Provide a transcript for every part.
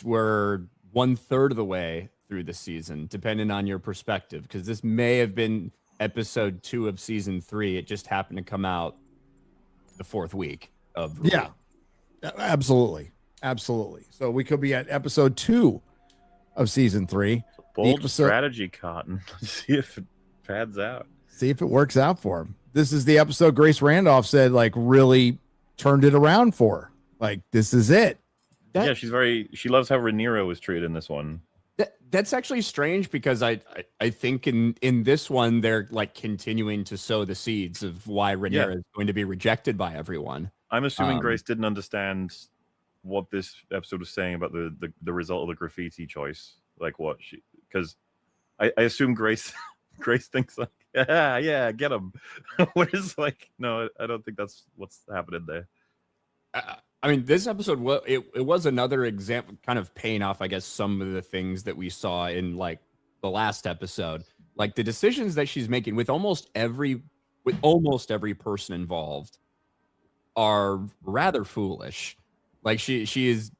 since we're 1/3 of the way through the season, depending on your perspective, because this may have been episode 2 of season 3. It just happened to come out the 4th week of the Yeah, absolutely. Absolutely. So we could be at episode 2 of season 3. Bold strategy, Cotton. Let's see if it pads out. See if it works out for him. This is the episode Grace Randolph said, like, really turned it around for her. Like, this is it. Yeah, she loves how Rhaenyra was treated in this one. That's actually strange because I think in this one they're like continuing to sow the seeds of why Rhaenyra is going to be rejected by everyone. I'm assuming Grace didn't understand what this episode was saying about the result of the graffiti choice. Like what she, because I assume Grace thinks like, yeah, get him. What is like, no, I don't think that's what's happening there. I mean, this episode, it was another example, kind of paying off, I guess, some of the things that we saw in like the last episode, like the decisions that she's making with almost every person involved are rather foolish. Like she's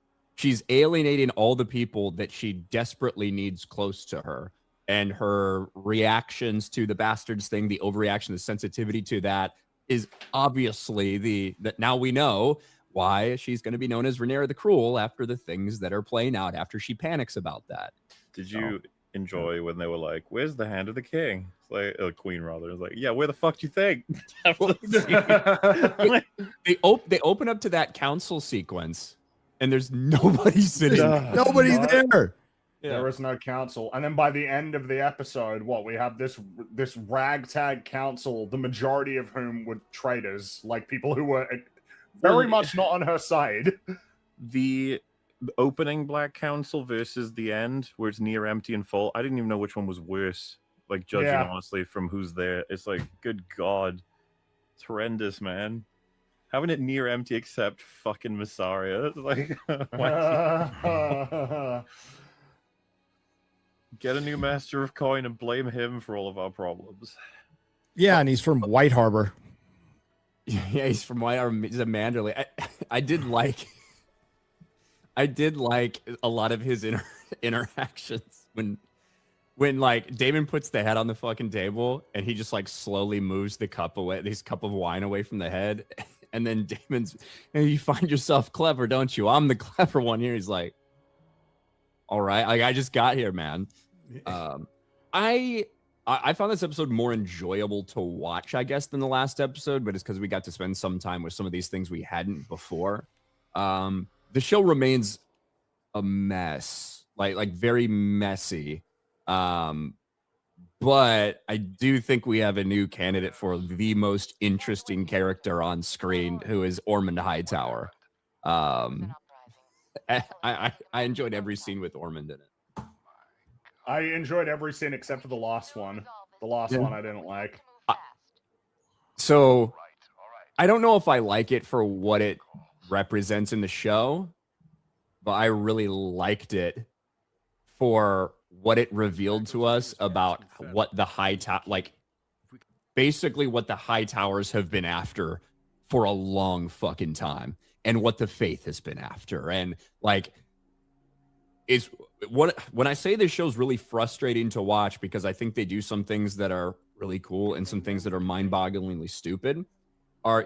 alienating all the people that she desperately needs close to her, and her reactions to the bastards thing, the overreaction, the sensitivity to that is obviously that now we know why she's going to be known as Rhaenyra the Cruel after the things that are playing out after she panics about that. Did you enjoy when they were like, "Where's the hand of the king?" It's like, queen rather. It's like, yeah, where the fuck do you think? They open up to that council sequence, and there's nobody sitting. Nobody's there. Yeah. There is no council. And then by the end of the episode, we have this ragtag council, the majority of whom were traitors, like people who were very much not on her side. The opening Black Council versus the end, where it's near empty and full. I didn't even know which one was worse. Like, judging honestly from who's there, it's like, good God, it's horrendous, man. Having it near empty except fucking Massaria. It's like, get a new master of coin and blame him for all of our problems. Yeah, and he's from White Harbor. Yeah, he's from White Harbor. He's a Manderley. I did like a lot of his interactions when like Damon puts the head on the fucking table and he just like slowly moves the cup of wine away from the head, and then Damon's, hey, you find yourself clever, don't you? I'm the clever one here. He's like, all right, like I just got here, man. I found this episode more enjoyable to watch, I guess, than the last episode, but it's because we got to spend some time with some of these things we hadn't before. The show remains a mess, like very messy. But I do think we have a new candidate for the most interesting character on screen, who is Ormond Hightower. I enjoyed every scene with Ormond in it. I enjoyed every scene except for the last one. The last one I didn't like. So I don't know if I like it for what it represents in the show, but I really liked it for what it revealed to us about what the basically what the Hightowers have been after for a long fucking time, and what the Faith has been after. And like, when I say this show's really frustrating to watch, because I think they do some things that are really cool and some things that are mind-bogglingly stupid,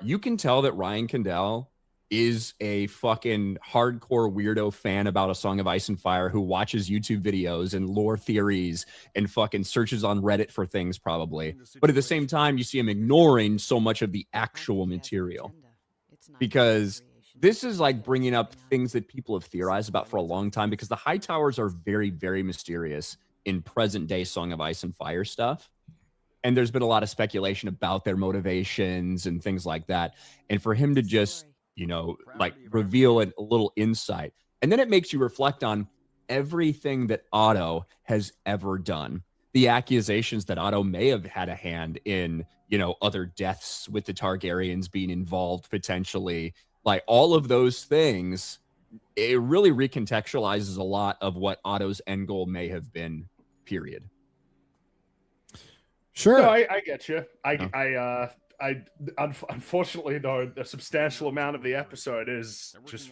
you can tell that Ryan Condell is a fucking hardcore weirdo fan about A Song of Ice and Fire, who watches YouTube videos and lore theories and fucking searches on Reddit for things probably. But at the same time, you see him ignoring so much of the actual material, because this is like bringing up things that people have theorized about for a long time, because the Hightowers are very, very mysterious in present day Song of Ice and Fire stuff. And there's been a lot of speculation about their motivations and things like that. And for him to just, like reveal a little insight, and then it makes you reflect on everything that Otto has ever done. The accusations that Otto may have had a hand in, other deaths with the Targaryens being involved potentially. Like all of those things, it really recontextualizes a lot of what Otto's end goal may have been, period. Sure. No, I get you. I Unfortunately, though, a substantial amount of the episode is just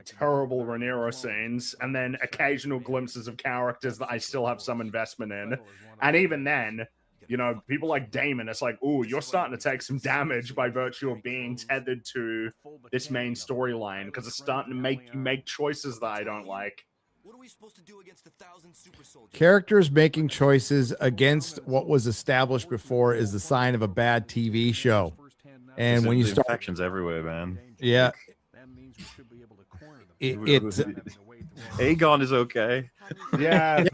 terrible Rhaenyra scenes, and then occasional glimpses of characters that I still have some investment in. And even then, you know, people like Daemon, it's like, ooh, you're starting to take some damage by virtue of being tethered to this main storyline, because it's starting to make you make choices that I don't like. What are we supposed to do against 1,000 super soldiers? Characters making choices against what was established before is the sign of a bad TV show. And when you start infections everywhere, man. Yeah. It's Aegon is okay. Yeah,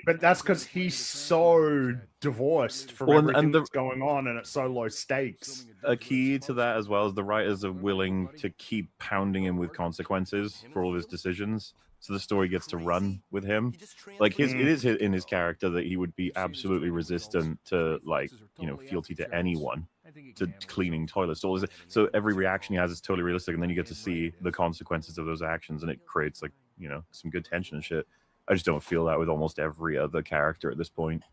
but that's because he's so divorced from everything that's going on, and it's so low stakes. A key to that as well is the writers are willing to keep pounding him with consequences for all of his decisions, so the story gets to run with him. Like it is in his character that he would be absolutely resistant to, like, you know, fealty to anyone, to cleaning toilets. So every reaction he has is totally realistic, and then you get to see the consequences of those actions, and it creates, like, you know, some good tension and shit. I just don't feel that with almost every other character at this point.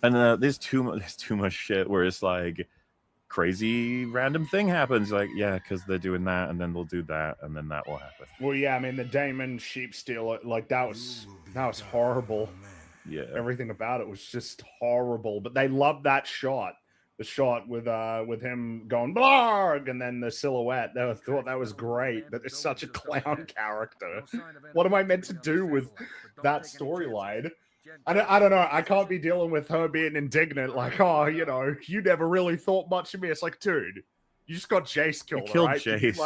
And there's too much shit where it's like crazy random thing happens. Like, yeah, because they're doing that, and then they'll do that, and then that will happen. Well, yeah, I mean, the Daemon sheep stealer, like, that was horrible. Yeah, everything about it was just horrible. But they loved that shot. The shot with him going blarg, and then the silhouette. They thought that was great, but it's such a clown character. What am I meant to do with that storyline? I don't know. I can't be dealing with her being indignant, like, oh, you know, you never really thought much of me. It's like, dude, you just got Jace killed. You killed right? Jace.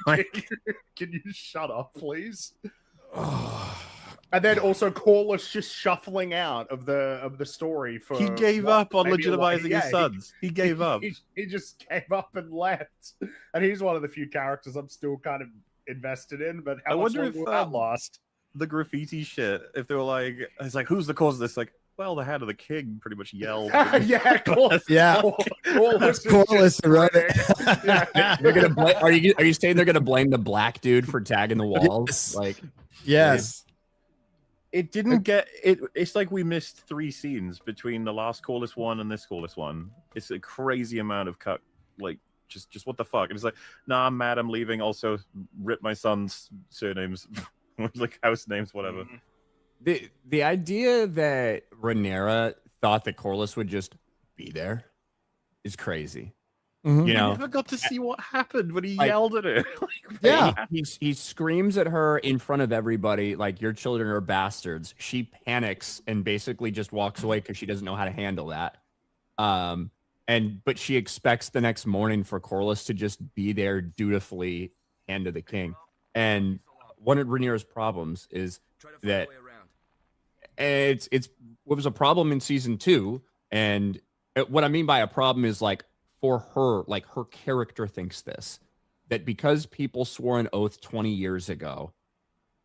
Like, can you shut up, please? And then also Corlys just shuffling out of the story for he gave up on legitimizing his sons. He gave up. He just gave up and left. And he's one of the few characters I'm still kind of invested in. But how much longer will that last? The graffiti shit. If they were like, it's like, who's the cause of this? Like, well, the head of the king pretty much yelled. Yeah, Corlys. Yeah, Corlys, right? Yeah. They're gonna blame, are you saying they're gonna blame the black dude for tagging the walls? Yes. Like, yes. It didn't get it. It's like we missed 3 scenes between the last Corlys one and this Corlys one. It's a crazy amount of cut. Like, just what the fuck? And it's like, nah, I'm mad, I'm leaving. Also, rip my son's surnames, like house names, whatever. the idea that Rhaenyra thought that Corlys would just be there is crazy. Mm-hmm. You know, I never got to see what happened when he yelled at her. Yeah, he screams at her in front of everybody, like, your children are bastards. She panics and basically just walks away because she doesn't know how to handle that. But she expects the next morning for Corlys to just be there dutifully, hand to the king. And one of Rhaenyra's problems is that it was a problem in season 2, and what I mean by a problem is, like, for her, like, her character thinks that because people swore an oath 20 years ago,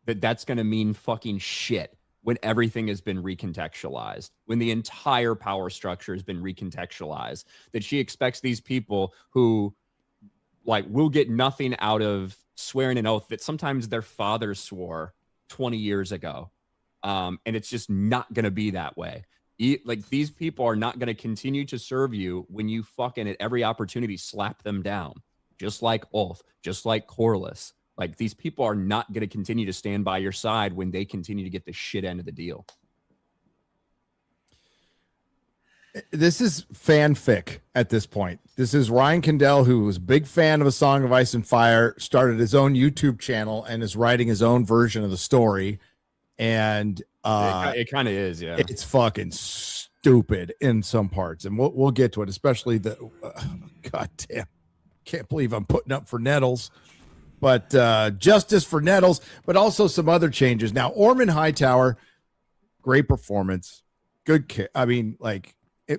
that's going to mean fucking shit when everything has been recontextualized, when the entire power structure has been recontextualized, that she expects these people who, like, will get nothing out of swearing an oath that sometimes their fathers swore 20 years ago. And it's just not going to be that way. Like, these people are not going to continue to serve you when you fucking at every opportunity slap them down, just like Ulf, just like Corlys. Like, these people are not going to continue to stand by your side when they continue to get the shit end of the deal. This is fanfic at this point. This is Ryan Condell, who was a big fan of A Song of Ice and Fire, started his own YouTube channel and is writing his own version of the story. And it kind of is, yeah. It's fucking stupid in some parts, and we'll get to it. Especially the goddamn, can't believe I'm putting up for Nettles, but justice for Nettles, but also some other changes. Now, Ormond Hightower, great performance, good. I mean, like,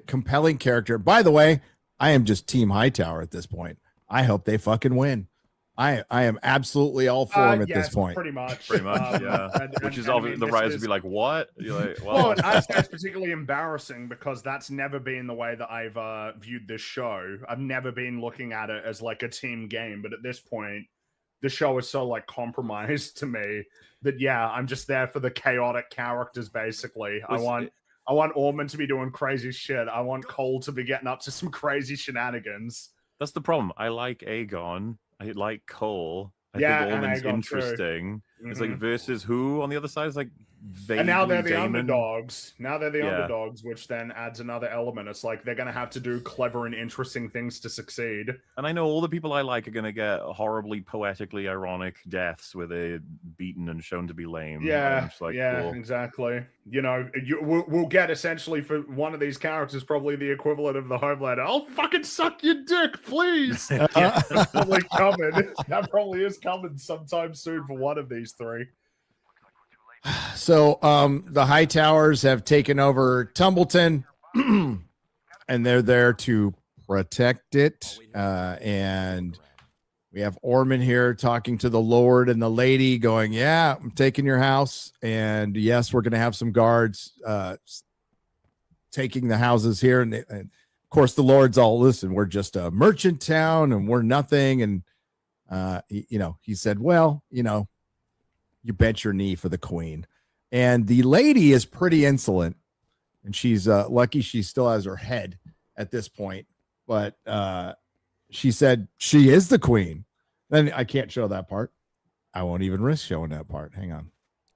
compelling character. By the way, I am just Team Hightower at this point. I hope they fucking win. I am absolutely all for him at this point. Pretty much, yeah. Which is all the writers would be like, "What?" You're like, well, I say it's particularly embarrassing because that's never been the way that I've viewed this show. I've never been looking at it as like a team game, but at this point, the show is so, like, compromised to me that, yeah, I'm just there for the chaotic characters. Basically, I want I want Ormond to be doing crazy shit. I want Cole to be getting up to some crazy shenanigans. That's the problem. I like Aegon. I like Cole. I Yeah, think and Ormond's Aegon too. interesting. It's like Mhm. versus who on the other side is like vaguely And now they're the Daemon. underdogs. Now they're the Yeah. underdogs, which then adds another element. It's like they're going to have to do clever and interesting things to succeed. And I know all the people I like are going to get horribly poetically ironic deaths where they're beaten and shown to be lame. And Yeah, I'm just like, yeah, cool. exactly. You know, we'll get essentially for one of these characters probably the equivalent of the Homelander. I'll fucking suck your dick, please. That's probably coming. That probably is coming sometime soon for one of these three. So the High Towers have taken over Tumbleton, and they're there to protect it. And we have Ormond here talking to the Lord and the lady, going, "Yeah, I'm taking your house, and yes, we're going to have some guards taking the houses here." And of course, the Lord's all, "Listen, we're just a merchant town, and we're nothing." And he said, "Well, you bet your knee for the queen." And the lady is pretty insolent, and she's lucky she still has her head at this point. But she said she is the queen. Then I can't show that part. I won't even risk showing that part. Hang on.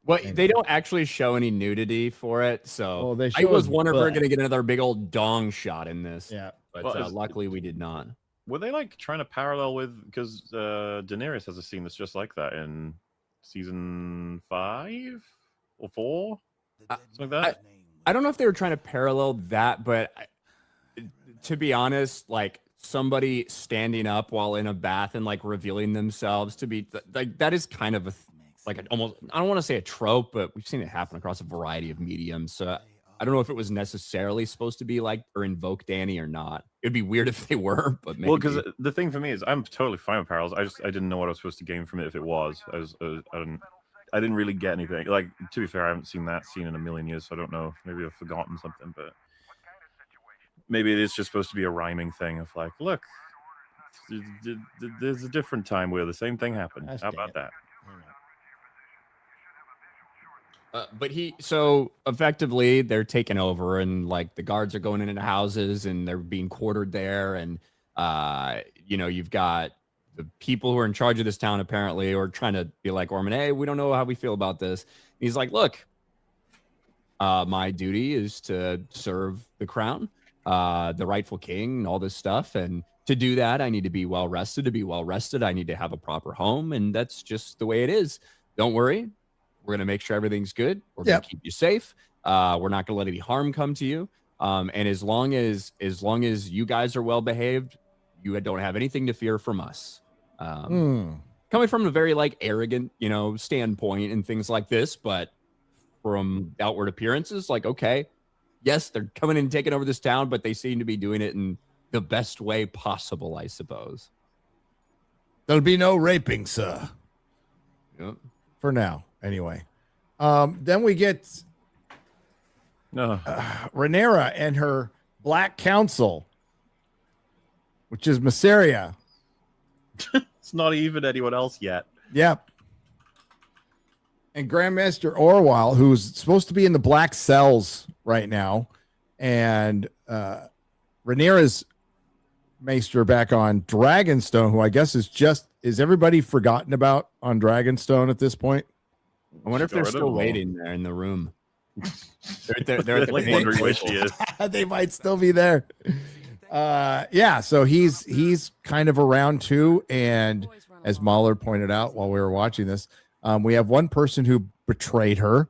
Well, they don't actually show any nudity for it, so they I show was his wondering if we're butt. gonna get another big old dong shot in this. Yeah. But Well, luckily we did not. Were they like trying to parallel with, because Daenerys has a scene that's just like that in season 5 or 4, something like that. I don't know if they were trying to parallel that, but to be honest, like somebody standing up while in a bath and like revealing themselves to be like, that is kind of almost, I don't want to say a trope, but we've seen it happen across a variety of mediums. So I don't know if it was necessarily supposed to be like or invoke Danny or not. It'd be weird if they were, but maybe. Well, because the thing for me is I'm totally fine with parallels. I didn't know what I was supposed to gain from it if it was. I didn't really get anything. Like, to be fair, I haven't seen that scene in a million years, so I don't know. Maybe I've forgotten something, but maybe it is just supposed to be a rhyming thing of like, look, there's a different time where the same thing happened. How about that? So effectively they're taking over, and like the guards are going into houses and they're being quartered there. And, you've got the people who are in charge of this town apparently, or trying to be like, Ormond, hey, we don't know how we feel about this. And he's like, look, my duty is to serve the crown, the rightful king, and all this stuff. And to do that, I need to be well rested. To be well rested, I need to have a proper home. And that's just the way it is. Don't worry. We're going to make sure everything's good. We're going to keep you safe. We're not going to let any harm come to you. And as long as you guys are well behaved, you don't have anything to fear from us. Coming from a very like arrogant, standpoint and things like this, but from outward appearances, like, okay, yes, they're coming and taking over this town, but they seem to be doing it in the best way possible, I suppose. There'll be no raping, sir. Yep. For now, anyway. Then we get Rhaenyra and her Black Council, which is Mysaria. It's not even anyone else yet. Yep. And Grandmaster Orwell, who's supposed to be in the Black Cells right now, and Rhaenyra's Maester back on Dragonstone, who I guess is everybody forgotten about on Dragonstone at this point? I wonder if they're still waiting there in the room. They're like wondering where she is. They might still be there. So he's kind of around too. And as Mahler pointed out while we were watching this, we have one person who betrayed her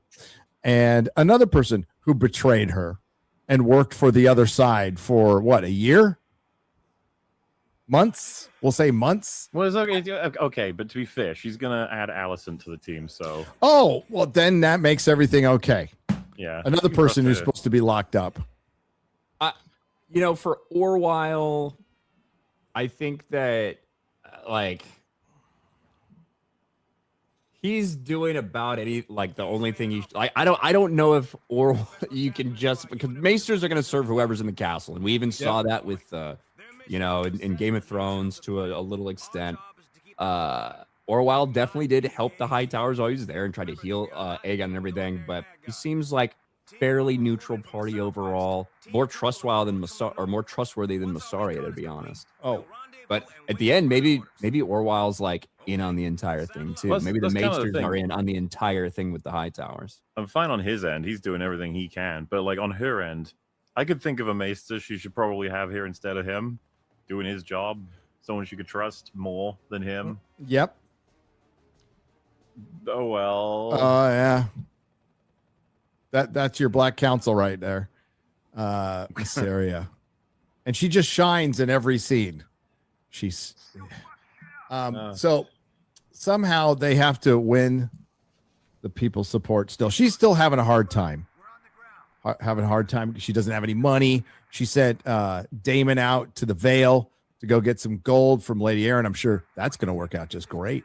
and another person who betrayed her and worked for the other side for what, a year? Months? We'll say months. Well, it's okay, but to be fair, she's gonna add Allison to the team, so. Oh, well, then that makes everything okay. Yeah. Another person who's supposed to be locked up. For Orwell, I think that he's doing about any the only thing I don't know if you can just, because maesters are going to serve whoever's in the castle, and we even saw that with in Game of Thrones to a little extent. Orwell definitely did help the High Towers while he was there and try to heal Aegon and everything, but he seems like fairly neutral party overall, more trustworthy than Massaria, to be honest. Oh, but at the end, maybe Orwell's like in on the entire thing too. Well, Maybe the that's kind of the Maesters thing. are in on the entire thing with the Hightowers. I'm fine on his end. He's doing everything he can. But like on her end, I could think of a Maester she should probably have here instead of him, doing his job. Someone she could trust more than him. yep. Oh well. Oh yeah. That's your Black Council right there, Massaria, and she just shines in every scene. She's so somehow they have to win the people's support. She's still having a hard time. Having a hard time. She doesn't have any money. She sent Damon out to the Vale to go get some gold from Lady Aaron. I'm sure that's going to work out just great.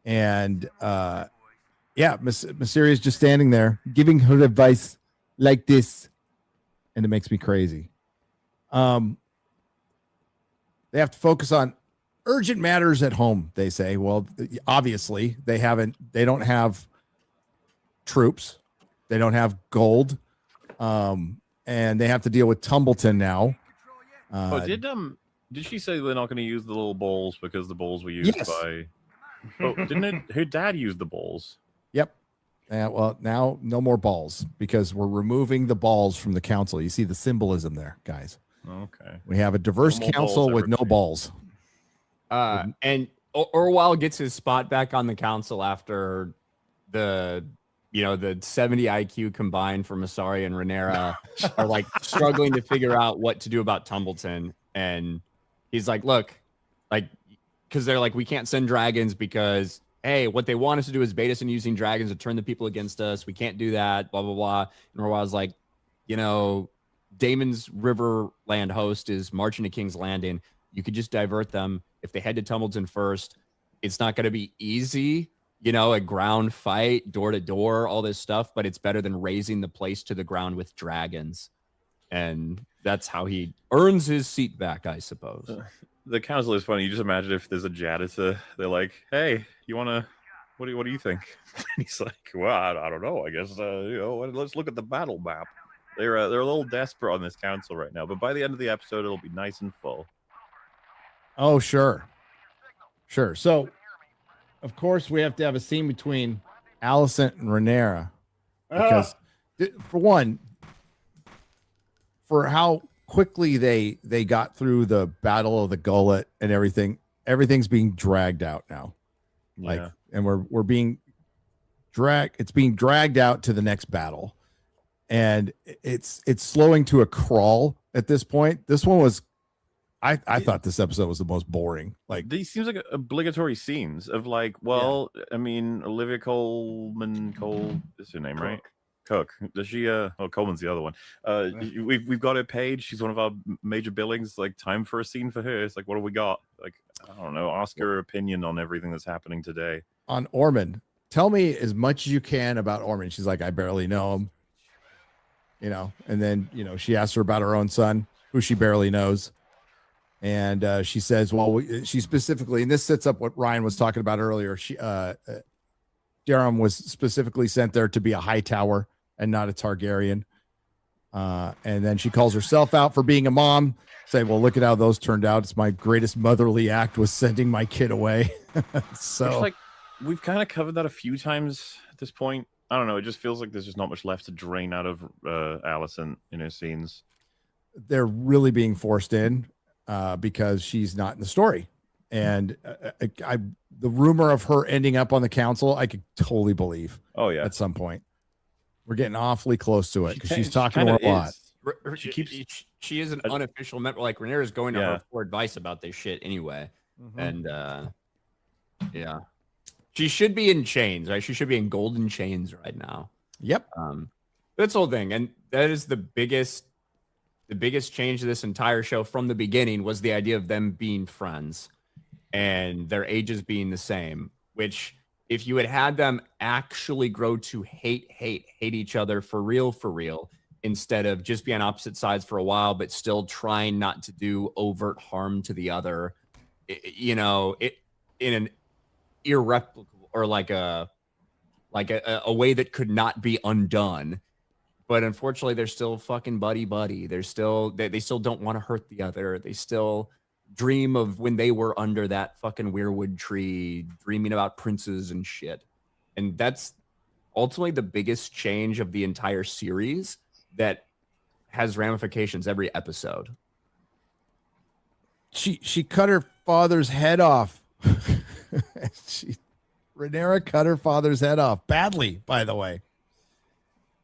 And yeah, Massaria is just standing there giving her advice like this, and it makes me crazy. They have to focus on urgent matters at home, they say. Well, obviously they don't have troops, they don't have gold, and they have to deal with Tumbleton now. Did she say they're not going to use the little balls because the balls were used by? Oh, didn't her dad use the balls? Yep. Well, now no more balls because we're removing the balls from the council. You see the symbolism there, guys. Okay. We have a diverse council with no balls. And Orwell gets his spot back on the council after the 70 IQ combined for Massaria and Rhaenyra are like struggling to figure out what to do about Tumbleton. And he's like, look, like, because they're like, we can't send dragons because, hey, what they want us to do is bait us into using dragons to turn the people against us. We can't do that, blah, blah, blah. And Orwell's like, Damon's Riverland host is marching to King's Landing. You could just divert them. If they head to Tumbleton first, it's not going to be easy, a ground fight, door to door, all this stuff, but it's better than raising the place to the ground with dragons. And that's how he earns his seat back, I suppose. The council is funny. You just imagine if there's a janitor, they're like, hey, you want to, what do you think? And he's like, well, I don't know. I guess, let's look at the battle map. They're a little desperate on this council right now, but by the end of the episode, it'll be nice and full. Oh, sure. So, of course, we have to have a scene between Alicent and Rhaenyra because, for one, for how quickly they got through the Battle of the Gullet and everything's being dragged out now. Yeah. And we're being dragged. It's being dragged out to the next battle, and it's slowing to a crawl at this point. This one was. I thought this episode was the most boring. Like these seems like obligatory scenes of like, well, yeah. I mean, Olivia Cole is her name, right? Cook. Does she? Coleman's the other one. We've got her page. She's one of our major billings. Like, time for a scene for her. It's like, what have we got? Like, I don't know. Ask her opinion on everything that's happening today. On Ormond, tell me as much as you can about Ormond. She's like, I barely know him. And then she asks her about her own son, who she barely knows. And she says, well, she specifically, and this sets up what Ryan was talking about earlier. Durham was specifically sent there to be a Hightower and not a Targaryen. And then she calls herself out for being a mom, saying, well, look at how those turned out. It's my greatest motherly act was sending my kid away. So it's like we've kind of covered that a few times at this point. I don't know. It just feels like there's just not much left to drain out of Alicent in her scenes. They're really being forced in. Because she's not in the story, and the rumor of her ending up on the council, I could totally believe. Oh yeah, at some point, we're getting awfully close to it because she's talking to her a lot. She is an unofficial member. Like Rhaenyra is going to her for advice about this shit anyway, and yeah, she should be in chains, right? She should be in golden chains right now. Yep. That's the whole thing, and that is the biggest change to this entire show from the beginning was the idea of them being friends and their ages being the same, which if you had them actually grow to hate each other for real, instead of just be on opposite sides for a while, but still trying not to do overt harm to the other, in an irreplicable or like a way that could not be undone. but unfortunately they're still fucking buddy. They're still they still don't want to hurt the other. They still dream of when they were under that fucking weirwood tree, dreaming about princes and shit. And that's ultimately the biggest change of the entire series that has ramifications every episode. She cut her father's head off. Rhaenyra cut her father's head off badly, by the way.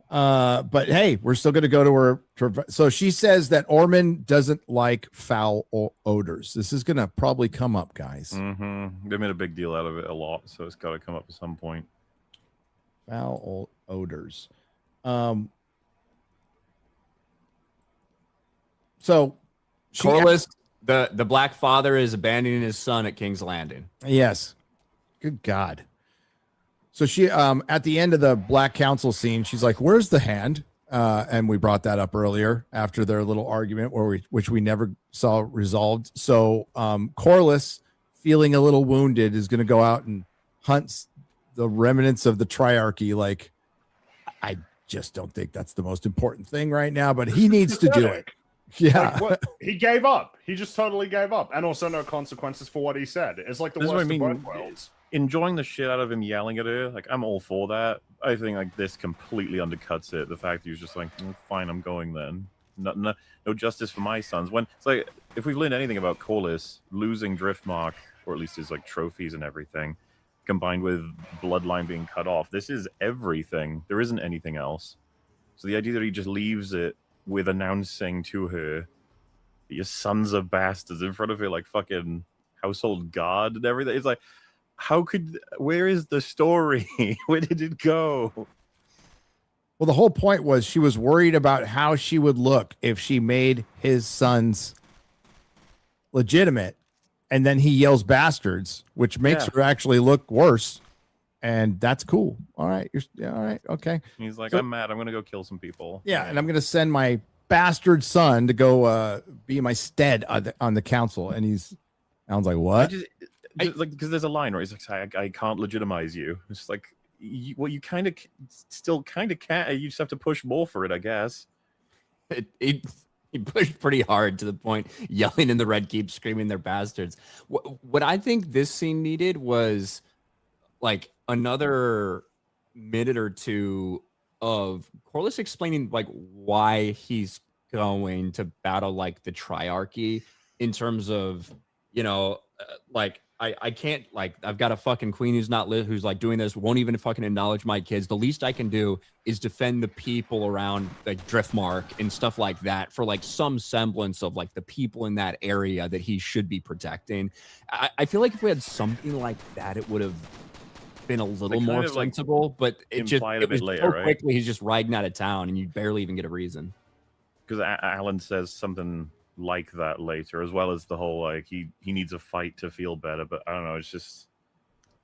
But hey, we're still going to go to her. So she says that Ormond doesn't like foul odors. This is going to probably come up, guys. Mm-hmm. They made a big deal out of it a lot, so it's got to come up at some point. Foul odors. So Corlys, the Black Father, is abandoning his son at King's Landing. Yes. Good God. So she, at the end of the Black Council scene, she's like, "Where's the hand?" And we brought that up earlier after their little argument, which we never saw resolved. So Corlys, feeling a little wounded, is going to go out and hunt the remnants of the Triarchy. Like, I just don't think that's the most important thing right now, but he needs to do it. Yeah, like, he gave up. He just totally gave up, and also no consequences for what he said. It's like the This is worst what I mean. of both worlds. Enjoying the shit out of him yelling at her, like I'm all for that. I think like this completely undercuts it. The fact that he was just like, fine, I'm going then. No justice for my sons. When it's like, if we've learned anything about Corlys, losing Driftmark, or at least his like trophies and everything, combined with bloodline being cut off, this is everything. There isn't anything else. So the idea that he just leaves it with announcing to her, "Your sons are bastards," in front of her like fucking household god and everything. It's like, where is the story? Where did it go? Well, the whole point was she was worried about how she would look if she made his sons legitimate, and then he yells bastards, which makes her actually look worse. And that's cool. All right. All right. Okay. He's like, So- I'm mad. I'm going to go kill some people. Yeah. And I'm going to send my bastard son to go be my stead on the council. And sounds like, what? Like, because there's a line where he's like, I can't legitimize you. It's like, you kind of still kind of can't. You just have to push more for it, I guess. He pushed pretty hard to the point, yelling in the Red Keep, screaming they're bastards. What I think this scene needed was like another minute or two of Corlys explaining like why he's going to battle like the Triarchy, in terms of, like I can't, like, I've got a fucking queen who's like doing this, won't even fucking acknowledge my kids. The least I can do is defend the people around like Driftmark and stuff like that, for like some semblance of like the people in that area that he should be protecting. I feel like if we had something like that, it would have been a little more sensible, but it just a bit later, right? Quickly he's just riding out of town and you barely even get a reason. Because Alan says something like that later, as well as the whole like he needs a fight to feel better. But I don't know, it's just,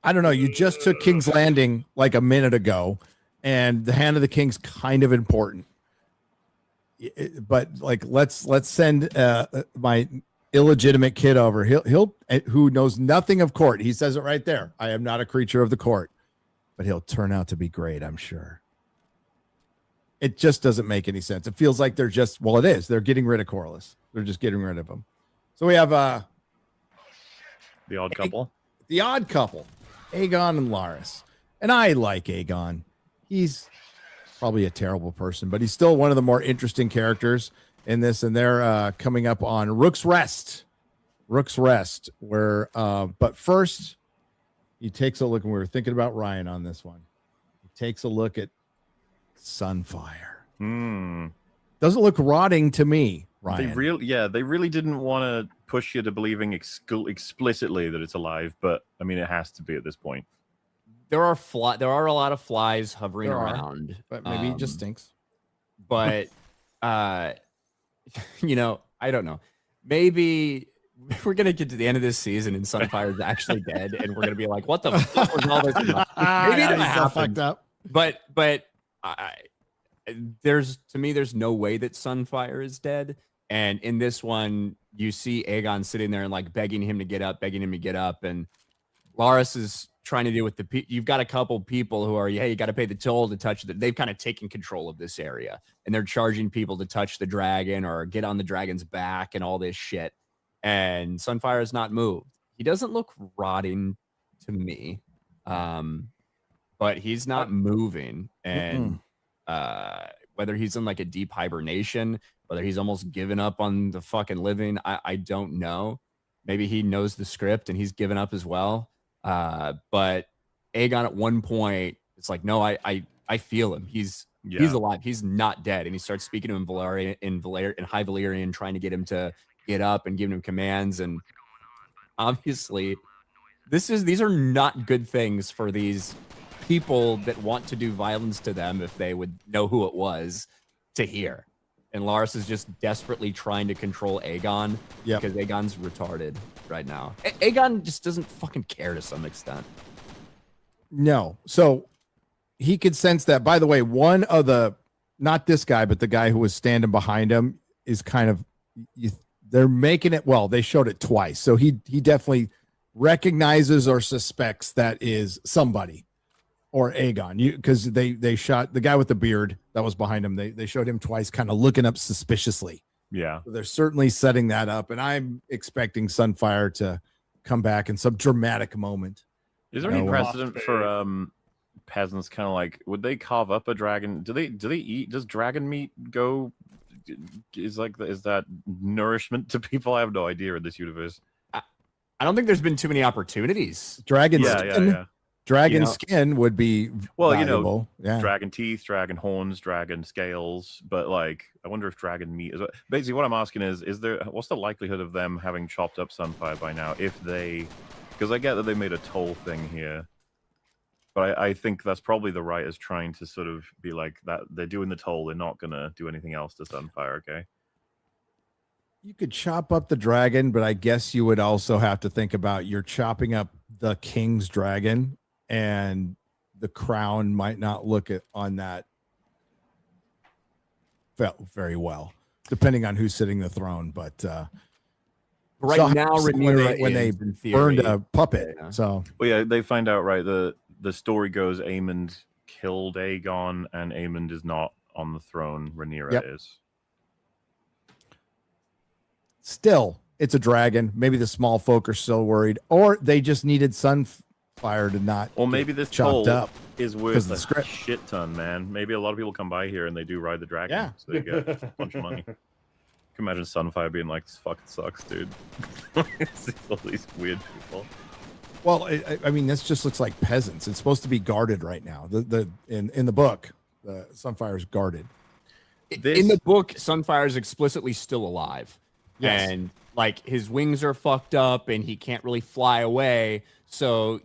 I don't know. You just took King's Landing like a minute ago, and the Hand of the King's kind of important. But like, let's send my illegitimate kid over. He'll who knows nothing of court. He says it right there. I am not a creature of the court, but he'll turn out to be great, I'm sure. It just doesn't make any sense. It feels like they're just, well, it is. They're getting rid of Corlys. They're just getting rid of him. So we have the odd couple. The odd couple, Aegon and Larys. And I like Aegon. He's probably a terrible person, but he's still one of the more interesting characters in this. And they're coming up on Rook's Rest. Where, but first, he takes a look, and we were thinking about Ryan on this one. He takes a look at Sunfire. Doesn't look rotting to me, Ryan. They really didn't want to push you to believing explicitly that it's alive, but I mean, it has to be at this point. There are a lot of flies hovering around, but maybe it just stinks. But I don't know. Maybe we're gonna get to the end of this season and Sunfire's actually dead, and we're gonna be like, "What the fuck was all this about?" Maybe that fucked up. But there's no way that Sunfire is dead. And in this one, you see Aegon sitting there and like begging him to get up, and Larys is trying to do with you've got a couple people who are, yeah, you got to pay the toll to touch they've kind of taken control of this area, and they're charging people to touch the dragon or get on the dragon's back and all this shit. And Sunfire is not moved. He doesn't look rotting to me, but he's not moving. And whether he's in like a deep hibernation, whether he's almost given up on the fucking living, I don't know. Maybe he knows the script and he's given up as well. But Aegon at one point, it's like, no, I feel him. He's alive. He's not dead. And he starts speaking to him in High Valyrian, trying to get him to get up and giving him commands. And obviously, these are not good things for these people that want to do violence to them if they would know who it was to hear. And Laris is just desperately trying to control Aegon because Aegon's retarded right now. Aegon just doesn't fucking care to some extent. No. So he could sense that. By the way, one of the, not this guy, but the guy who was standing behind him is kind of, they're making it, well, they showed it twice. So he definitely recognizes or suspects that is somebody. Or Aegon, because they shot the guy with the beard that was behind him. They showed him twice, kind of looking up suspiciously. Yeah, so they're certainly setting that up, and I'm expecting Sunfire to come back in some dramatic moment. Is there any precedent for peasants? Kind of like, would they carve up a dragon? Do they eat? Does dragon meat go? Is that nourishment to people? I have no idea in this universe. I don't think there's been too many opportunities. Dragon skin. Skin would be valuable. Dragon teeth, dragon horns, dragon scales. But like, I wonder if dragon meat is. Basically, what I'm asking is what's the likelihood of them having chopped up Sunfire by now? Because I get that they made a toll thing here, but I think that's probably the writers trying to sort of be like that. They're doing the toll. They're not gonna do anything else to Sunfire. Okay. You could chop up the dragon, but I guess you would also have to think about you're chopping up the king's dragon. And the crown might not look on that very well, depending on who's sitting the throne. But right now, when they burned a puppet, so they find out right. The story goes Aemond killed Aegon, and Aemond is not on the throne. Rhaenyra is. Still, it's a dragon. Maybe the small folk are still worried, or they just needed Sunfire to not. Well, maybe this chopped up is worth a shit ton, man. Maybe a lot of people come by here and they do ride the dragon, so they get a bunch of money. Can you imagine Sunfire being like, "This fucking sucks, dude." It's all these weird people. Well, I mean, this just looks like peasants. It's supposed to be guarded right now. In the book, the Sunfire's guarded. In the book, Sunfire is explicitly still alive. Yes. And like his wings are fucked up and he can't really fly away. So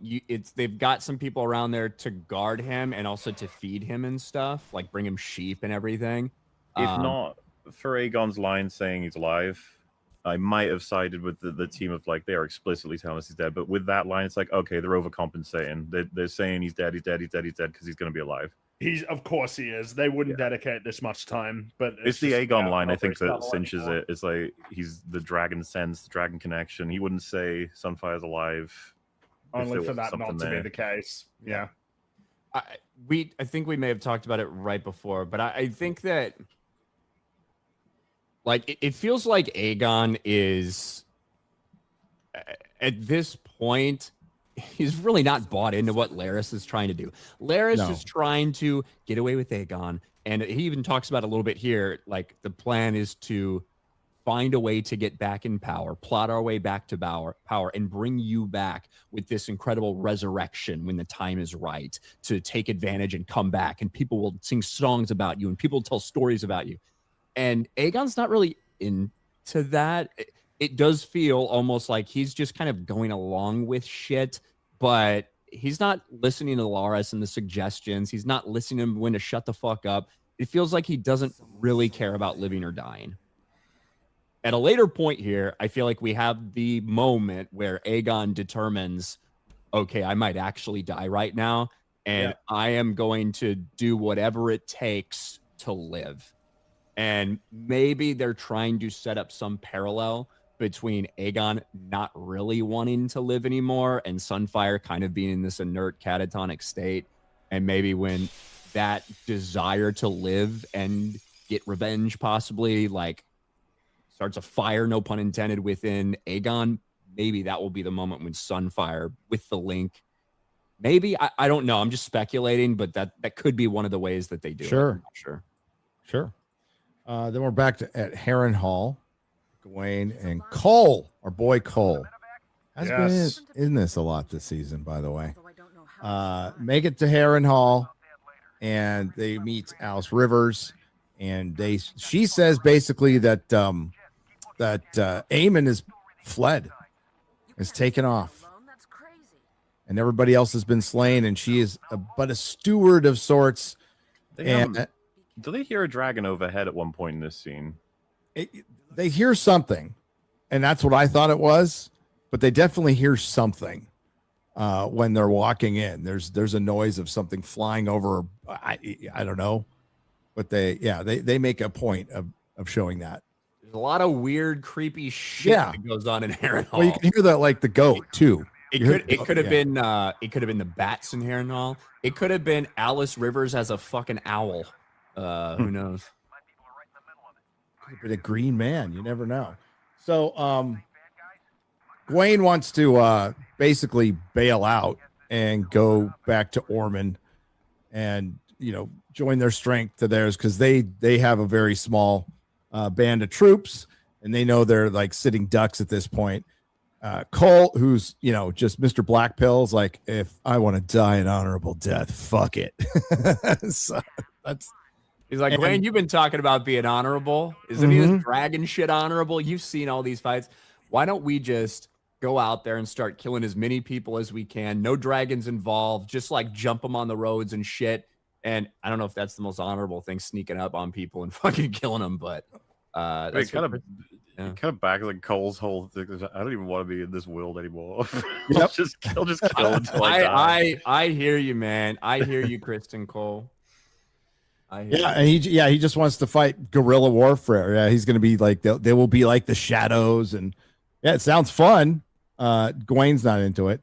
they've got some people around there to guard him and also to feed him and stuff, like bring him sheep and everything. If not for Aegon's line saying he's alive, I might have sided with the team of like, they are explicitly telling us he's dead. But with that line, it's like, okay, they're overcompensating. They're saying he's dead because he's going to be alive. Of course he is. They wouldn't dedicate this much time, but it's the Aegon line, I think, that cinches it. It's like he's the dragon sense, the dragon connection. He wouldn't say Sunfire's alive. Only for that not to be the case. Yeah. I think we may have talked about it right before, but I think that like it feels like Aegon is at this point, he's really not bought into what Larys is trying to do. Larys is trying to get away with Aegon. And he even talks about a little bit here, like the plan is to find a way to get back in power, plot our way back to power, and bring you back with this incredible resurrection when the time is right to take advantage and come back. And people will sing songs about you and people will tell stories about you. And Aegon's not really into that. It does feel almost like he's just kind of going along with shit, but he's not listening to Larys and the suggestions. He's not listening to him when to shut the fuck up. It feels like he doesn't really care about living or dying. At a later point here, I feel like we have the moment where Aegon determines, okay, I might actually die right now, and I am going to do whatever it takes to live. And maybe they're trying to set up some parallel between Aegon not really wanting to live anymore and Sunfire kind of being in this inert catatonic state. And maybe when that desire to live and get revenge possibly like starts a fire, no pun intended, within Aegon, maybe that will be the moment when Sunfire with the link. Maybe I don't know. I'm just speculating, but that could be one of the ways that they do it. I'm not sure. Then we're back at Heron Hall. Gawain and Cole, our boy Cole, has been in this a lot this season, by the way. Make it to Heron Hall, and they meet Alice Rivers, and she says basically that Aemon is fled, is taken off, and everybody else has been slain, and she is but a steward of sorts. Do they hear a dragon overhead at one point in this scene? They hear something, and that's what I thought it was, but they definitely hear something when they're walking in. There's a noise of something flying over. I don't know, but they make a point of showing that. There's a lot of weird, creepy shit that goes on in Heron Hall. Well, you can hear that like the goat too. It could have been the bats in Heron Hall. It could have been Alice Rivers as a fucking owl. Who knows? But a green man, you never know. So Gawain wants to basically bail out and go back to Ormond and join their strength to theirs, because they have a very small band of troops, and they know they're like sitting ducks at this point. Cole, who's just Mr. Black Pill's like, if I want to die an honorable death, fuck it. So that's. He's like, Wayne, you've been talking about being honorable. Isn't he this dragon shit honorable? You've seen all these fights. Why don't we just go out there and start killing as many people as we can? No dragons involved. Just like jump them on the roads and shit. And I don't know if that's the most honorable thing, sneaking up on people and fucking killing them. But that's kind of back like Cole's whole thing. I don't even want to be in this world anymore. I'll just kill until I die. I hear you, man. I hear you, Kristen Cole. And he just wants to fight guerrilla warfare. Yeah, he's going to be like they will be like the shadows, and it sounds fun. Gawain's not into it,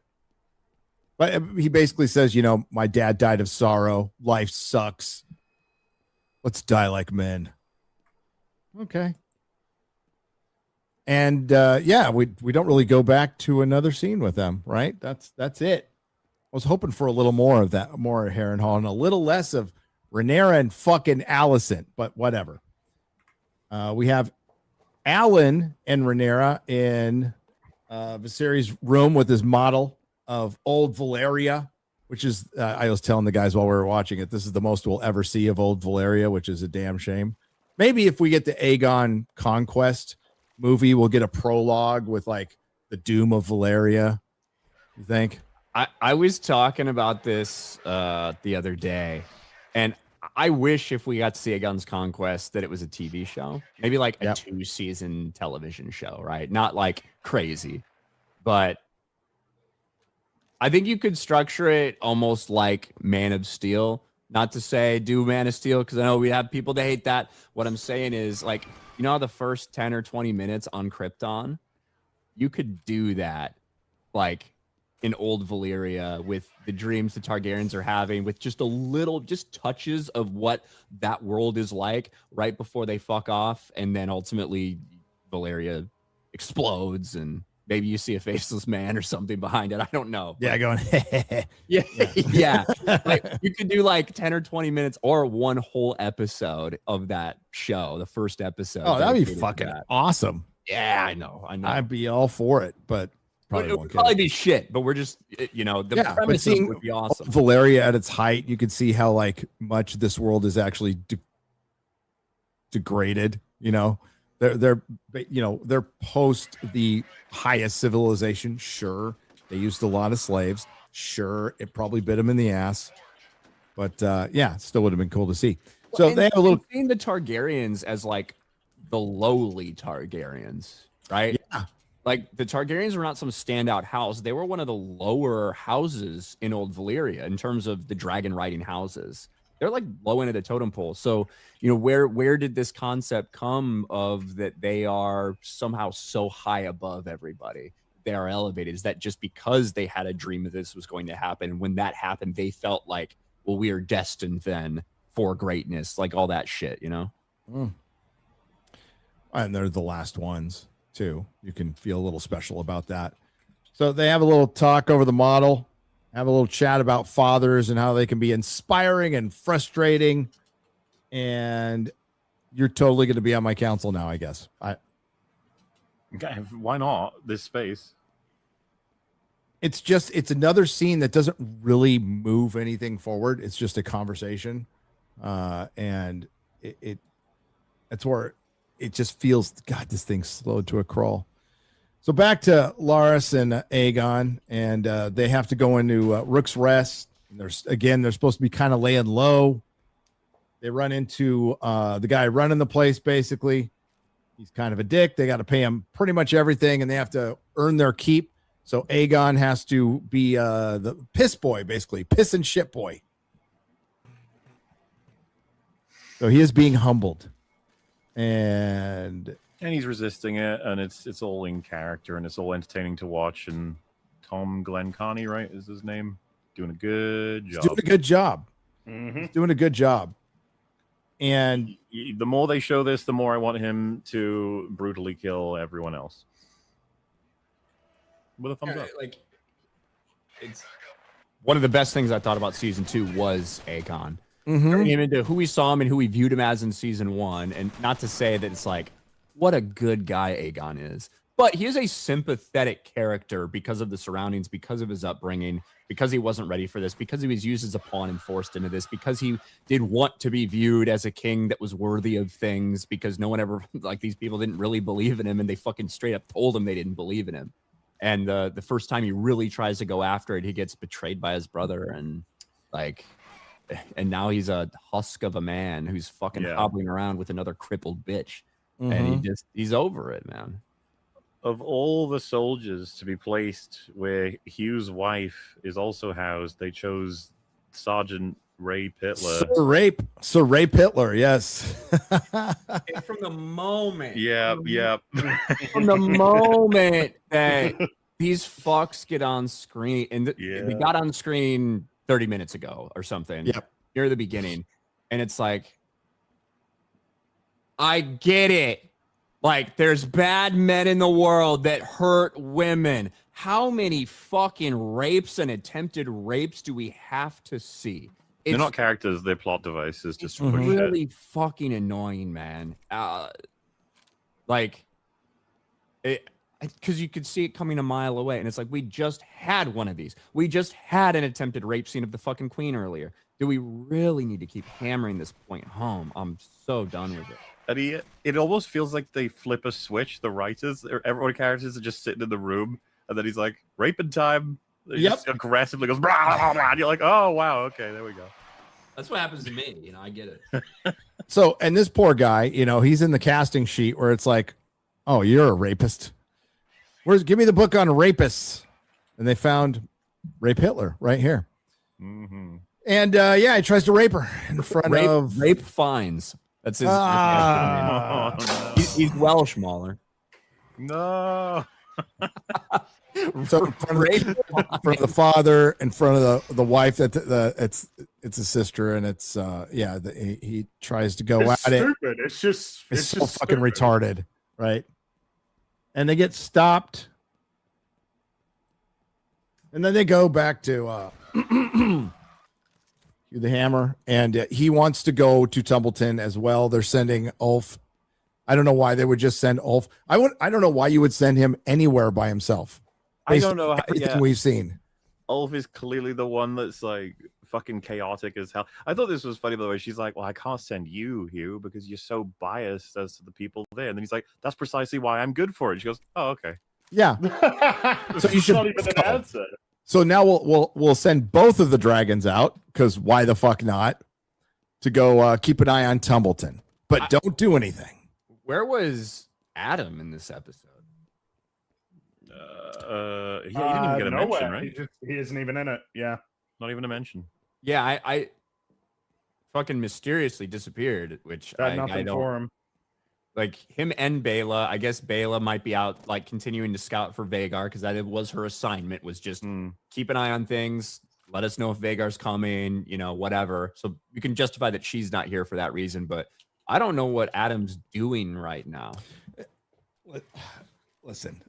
but he basically says, my dad died of sorrow. Life sucks. Let's die like men. Okay. And we don't really go back to another scene with them, right? That's it. I was hoping for a little more of that, more Heron Hall, and a little less of Rhaenyra and fucking Alicent, but whatever. We have Alan and Rhaenyra in Viserys' room with his model of old Valyria, which is, I was telling the guys while we were watching it, this is the most we'll ever see of old Valyria, which is a damn shame. Maybe if we get the Aegon Conquest movie, we'll get a prologue with like the doom of Valyria. You think? I was talking about this the other day, and I wish if we got to see Aegon's Conquest that it was a TV show, maybe like a 2-season television show, right? Not like crazy, but I think you could structure it almost like Man of Steel. Not to say do Man of Steel, because I know we have people that hate that. What I'm saying is, like, how the first 10 or 20 minutes on Krypton, you could do that, like, in old Valyria with the dreams the Targaryens are having, with just touches of what that world is like right before they fuck off, and then ultimately Valyria explodes, and maybe you see a faceless man or something behind it. I don't know. Yeah, going. yeah. Like, you could do like 10 or 20 minutes or one whole episode of that show, the first episode. Oh, that'd be fucking awesome. Yeah, I know. I'd be all for it, but it would probably be shit. But we're just, the premises would be awesome. Valyria at its height, you could see how like much this world is actually degraded. They're post the highest civilization. Sure, they used a lot of slaves. Sure, it probably bit them in the ass, but still would have been cool to see. So they have a little. Seeing the Targaryens as like the lowly Targaryens, right? Yeah. Like, the Targaryens were not some standout house. They were one of the lower houses in old Valyria in terms of the dragon riding houses. they're like low end of the totem pole. So, you know, where did this concept come of that they are somehow so high above everybody? They are elevated. Is that just because they had a dream that this was going to happen? And when that happened, they felt like, well, we are destined then for greatness, like all that shit, you know? And they're the last ones too. You can feel a little special about that. So they have a little talk over the model, have a little chat about fathers and how they can be inspiring and frustrating. And you're totally going to be on my council now, I guess. Okay, why not? This space. It's another scene that doesn't really move anything forward. It's just a conversation. And that's where it just feels, God, this thing's slowed to a crawl. So back to Laris and Aegon, and they have to go into Rook's Rest. And they're supposed to be kind of laying low. They run into the guy running the place, basically. He's kind of a dick. They got to pay him pretty much everything, and they have to earn their keep. So Aegon has to be the piss boy, basically, piss and shit boy. So he is being humbled. And he's resisting it, and it's all in character, and it's all entertaining to watch. And Tom Glencarney, right, is his name, doing a good job. He's doing a good job. Mm-hmm. He's doing a good job. And the more they show this, the more I want him to brutally kill everyone else. With a thumbs up. Like, it's one of the best things I thought about season 2 was Aegon. Turning him into who we saw him and who we viewed him as in season 1. And not to say that it's like, what a good guy Aegon is. But he is a sympathetic character because of the surroundings, because of his upbringing, because he wasn't ready for this, because he was used as a pawn and forced into this, because he did want to be viewed as a king that was worthy of things, because no one ever, like, these people didn't really believe in him, and they fucking straight up told him they didn't believe in him. And the first time he really tries to go after it, he gets betrayed by his brother, and now he's a husk of a man who's fucking hobbling around with another crippled bitch. And he's over it, man. Of all the soldiers to be placed where Hugh's wife is also housed, they chose Sergeant Ray Pitler. Sir Ray Pitler, yes. From the moment. Yeah. From the moment that these fucks get on screen, and they got on screen 30 minutes ago or something. Yep. Near the beginning. And it's like, I get it. Like, there's bad men in the world that hurt women. How many fucking rapes and attempted rapes do we have to see? They're not characters, they're plot devices. Just really fucking annoying, man. Because you could see it coming a mile away, and it's like, we just had one of these. We just had an attempted rape scene of the fucking queen earlier. Do we really need to keep hammering this point home? I'm so done with it. And it almost feels like they flip a switch. The writers, or everyone characters are just sitting in the room, and then he's like, "Raping time." He just aggressively goes, blah, blah, blah, and you're like, "Oh wow, okay, there we go." That's what happens to me. You know, I get it. So, and this poor guy, he's in the casting sheet where it's like, "Oh, you're a rapist. Give me the book on rapists." And they found Ray Pitler right here. And he tries to rape her in front of Rape Fines. That's his. He's Welsh, Mahler. No. So in front of the father, in front of the wife, it's a sister, and it's he tries to go at stupid. it. It's just so fucking retarded, right? And they get stopped, and then they go back to the Hammer, and he wants to go to Tumbleton as well. They're sending Ulf. I don't know why they would just send Ulf. I don't know why you would send him anywhere by himself. I don't know. Everything we've seen. Ulf is clearly the one that's like fucking chaotic as hell. I thought this was funny, by the way. She's like, "Well, I can't send you, Hugh, because you're so biased as to the people there." And then he's like, "That's precisely why I'm good for it." She goes, "Oh, okay." Yeah. So you should not even an answer. So now we'll send both of the dragons out, because why the fuck not, to go keep an eye on Tumbleton, but don't do anything. Where was Adam in this episode? He didn't even get a mention, right? He isn't even in it. Yeah, not even a mention. Yeah, I fucking mysteriously disappeared, which Got I nothing don't for him. like. Him and Bela. I guess Bela might be out like continuing to scout for Vagar because that was her assignment. Was just keep an eye on things. Let us know if Vagar's coming. You know, whatever. So you can justify that she's not here for that reason, but I don't know what Adam's doing right now. Listen,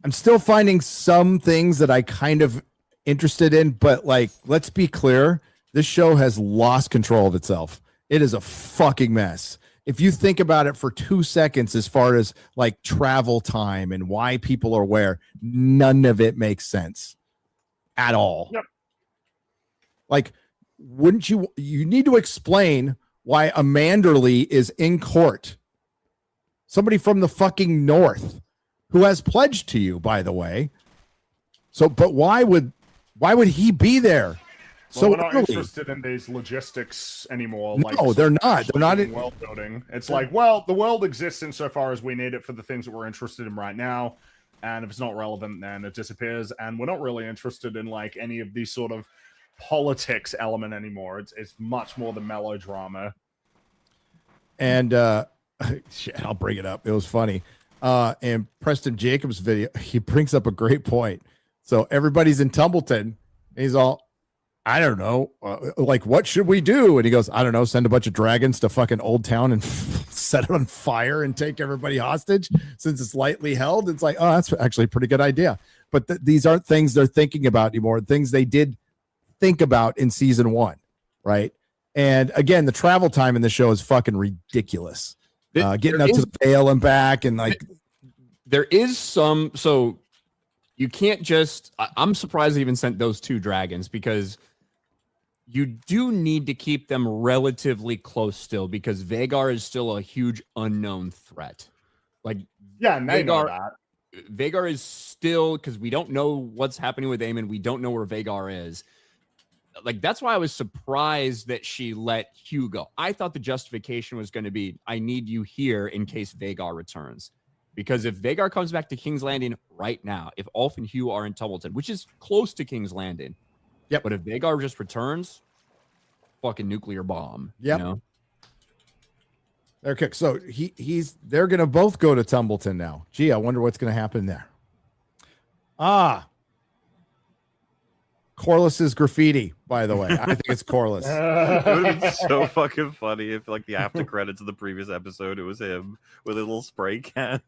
I'm still finding some things that I kind of interested in, but like, let's be clear, this show has lost control of itself. It is a fucking mess. If you think about it for 2 seconds, as far as like travel time and why people are where, none of it makes sense at all. Yep. Like, wouldn't you need to explain why a Manderley is in court? Somebody from the fucking north who has pledged to you, by the way. So, but why would he be there? So we're So not early? interested in these logistics anymore. No, they're not. They're not in world building. It's like, well, the world exists insofar as we need it for the things that we're interested in right now, and if it's not relevant, then it disappears. And we're not really interested in like any of these sort of politics element anymore. It's much more the melodrama. And shit, I'll bring it up. It was funny. And Preston Jacobs' video, he brings up a great point. So everybody's in Tumbleton. He's all, I don't know, like, what should we do? And he goes, I don't know, send a bunch of dragons to fucking Old Town and set it on fire and take everybody hostage since it's lightly held. It's like, oh, that's actually a pretty good idea. But these aren't things they're thinking about anymore. Things they did think about in season 1, right? And again, the travel time in the show is fucking ridiculous. Getting up to the Vale and back, and like, there is some. So you can't just. I'm surprised they even sent those 2 dragons because you do need to keep them relatively close still because Vagar is still a huge unknown threat. Like, yeah, and they know that. Vagar is still, because we don't know what's happening with Aemon. We don't know where Vagar is. Like, that's why I was surprised that she let Hugh go. I thought the justification was going to be, I need you here in case Vagar returns. Because if Vagar comes back to King's Landing right now, if Ulf and Hugh are in Tumbleton, which is close to King's Landing, yep. But if Vagar just returns, fucking nuclear bomb. Yep. You know? Okay, so they're gonna both go to Tumbleton now. Gee, I wonder what's gonna happen there. Corliss's graffiti, by the way. I think it's Corliss. It would have been so fucking funny if, like, the after credits of the previous episode, it was him with a little spray can.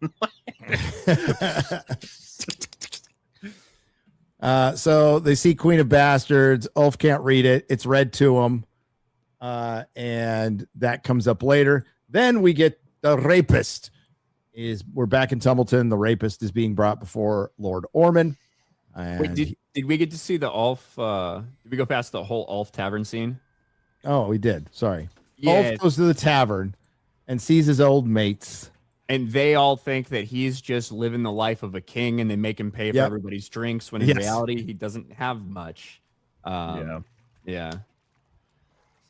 So they see Queen of Bastards. Ulf can't read it. It's read to him. And that comes up later. Then we get the rapist. We're back in Tumbleton. The rapist is being brought before Lord Ormond. Wait, did we get to see the Ulf? Did we go past the whole Ulf tavern scene? Oh, we did. Sorry. Yeah. Ulf goes to the tavern and sees his old mates. And they all think that he's just living the life of a king and they make him pay for everybody's drinks when in reality he doesn't have much. Yeah.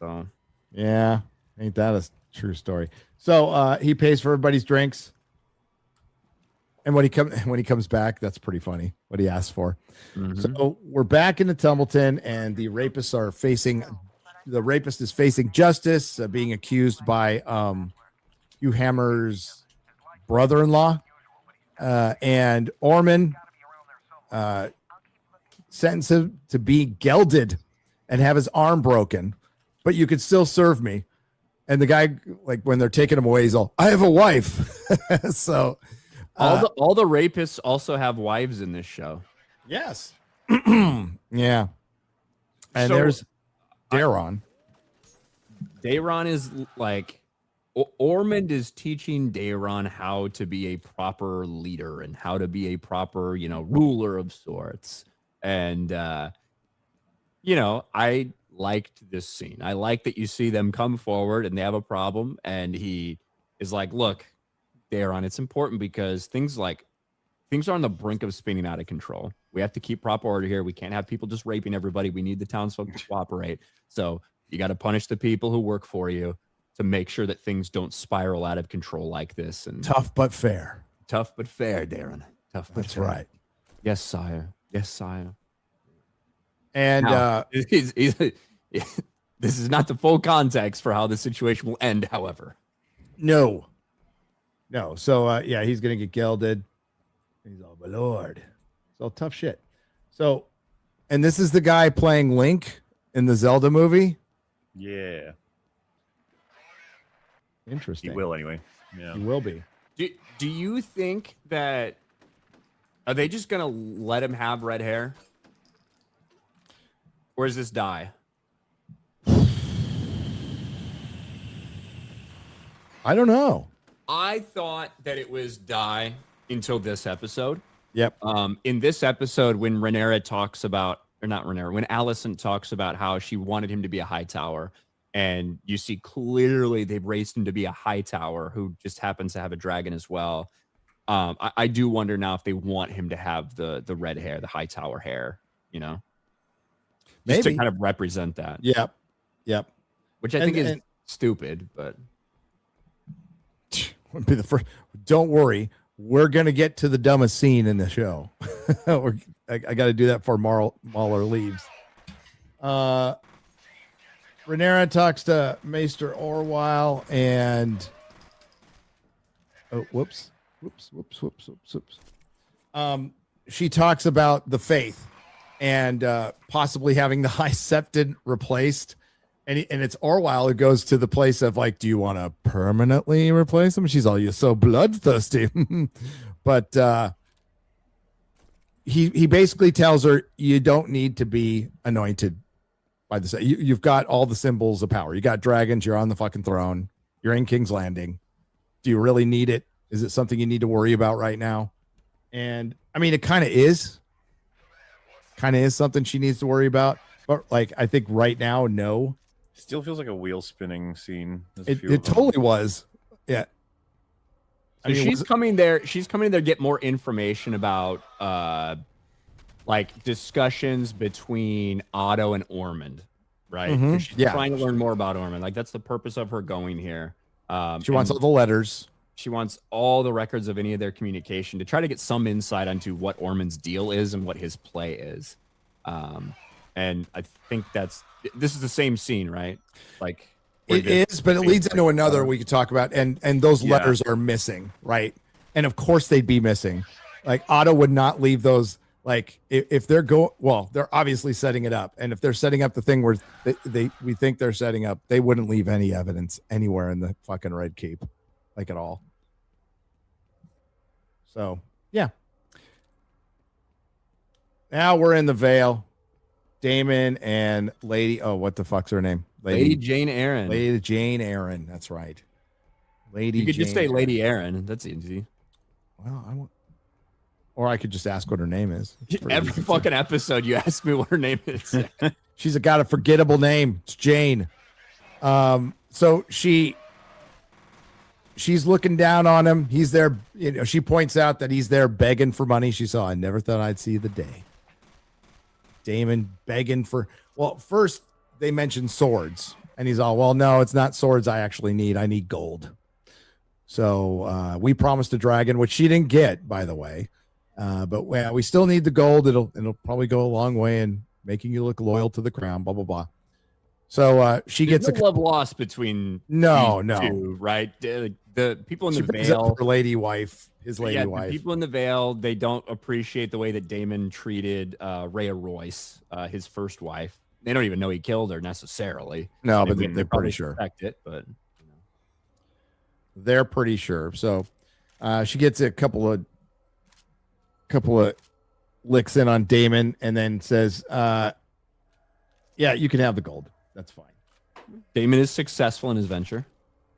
So. Yeah. Ain't that a true story? So he pays for everybody's drinks. And when he comes back, that's pretty funny what he asked for. Mm-hmm. So we're back into Tumbleton, and the rapist is facing justice, being accused by Hugh Hammer's brother-in-law, and Ormond sentenced him to be gelded and have his arm broken, but you could still serve me. And the guy, like, when they're taking him away, he's all, I have a wife. So all the rapists also have wives in this show. Yes. Yeah. And so, there's Daron. Daron is like, Ormond is teaching Daron how to be a proper leader and how to be a proper, ruler of sorts. And, I liked this scene. I like that you see them come forward and they have a problem. And he is like, look, Daron, it's important because things are on the brink of spinning out of control. We have to keep proper order here. We can't have people just raping everybody. We need the townsfolk to cooperate. So you got to punish the people who work for you to make sure that things don't spiral out of control like this. And tough but fair. Tough but fair, Daron. Tough but That's fair. right. Yes, sire. Yes, sire. And now, This is not the full context for how the situation will end, however. No. So yeah, he's gonna get gelded. He's all, my lord. It's all tough shit. So, and this is the guy playing Link in the Zelda movie. Yeah. Interesting. He will anyway. Yeah. He will be. Do you think that are they just gonna let him have red hair? Or is this dye? I don't know. I thought that it was dye until this episode. Yep. In this episode, when Rhaenyra talks about, or not Rhaenyra, when Alicent talks about how she wanted him to be a high tower, and you see clearly they've raised him to be a high tower who just happens to have a dragon as well. I do wonder now if they want him to have the red hair, the high tower hair, you know, just to Maybe. kind of represent that. Yep. Which I think is stupid, but Would be the first. Don't worry, we're gonna get to the dumbest scene in the show. I got to do that before Mahler leaves. Rhaenyra talks to Maester Orwyle and whoops. She talks about the faith and possibly having the High Septon replaced. And it's Orwyle who goes to the place of like, do you want to permanently replace him? She's all, you're so bloodthirsty. But he basically tells her, you don't need to be anointed by the you've got all the symbols of power. You got dragons. You're on the fucking throne. You're in King's Landing. Do you really need it? Is it something you need to worry about right now? And I mean, it kind of is something she needs to worry about. But like, I think right now, no. Still feels like a wheel spinning scene. It totally was. Yeah. So she's coming there. She's coming there to get more information about like discussions between Otto and Ormond, right? Mhm. She's Yeah. trying to learn more about Ormond. Like that's the purpose of her going here. She wants all the letters. She wants all the records of any of their communication to try to get some insight onto what Ormond's deal is and what his play is. And I think this is the same scene, right? Like it is, but it leads into another we could talk about, and those letters are missing, right? And of course they'd be missing. Like Otto would not leave those. Like if they're they're obviously setting it up, and if they're setting up the thing where we think they're setting up, they wouldn't leave any evidence anywhere in the fucking Red Keep, like at all. So yeah. Now we're in the Vale. Damon and Lady. Oh, what the fuck's her name? Lady Jane Eyre. Lady Jane Eyre. That's right. Lady. You could Jane just say Eyre. Lady Eyre. That's easy. Well, I want. Or I could just ask what her name is. Every fucking episode, you ask me what her name is. She's got a forgettable name. It's Jane. So she's looking down on him. He's there. You know, she points out that he's there begging for money. She saw. I never thought I'd see the day. Damon begging for. Well, first they mentioned swords, and he's all, well, no, it's not swords I actually need. I need gold. So we promised a dragon, which she didn't get, by the way. But we still need the gold. It'll probably go a long way in making you look loyal to the crown. Blah blah blah. So she gets no love lost between no, two, right? The people in she the brings up Vale, her lady wife, his lady wife. The people in the Vale, they don't appreciate the way that Damon treated Rhea Royce, his first wife. They don't even know he killed her necessarily. No, but They they're probably pretty sure. suspect it, but they're pretty sure. So she gets a couple of licks in on Damon, and then says, "Yeah, you can have the gold. That's fine." Damon is successful in his venture.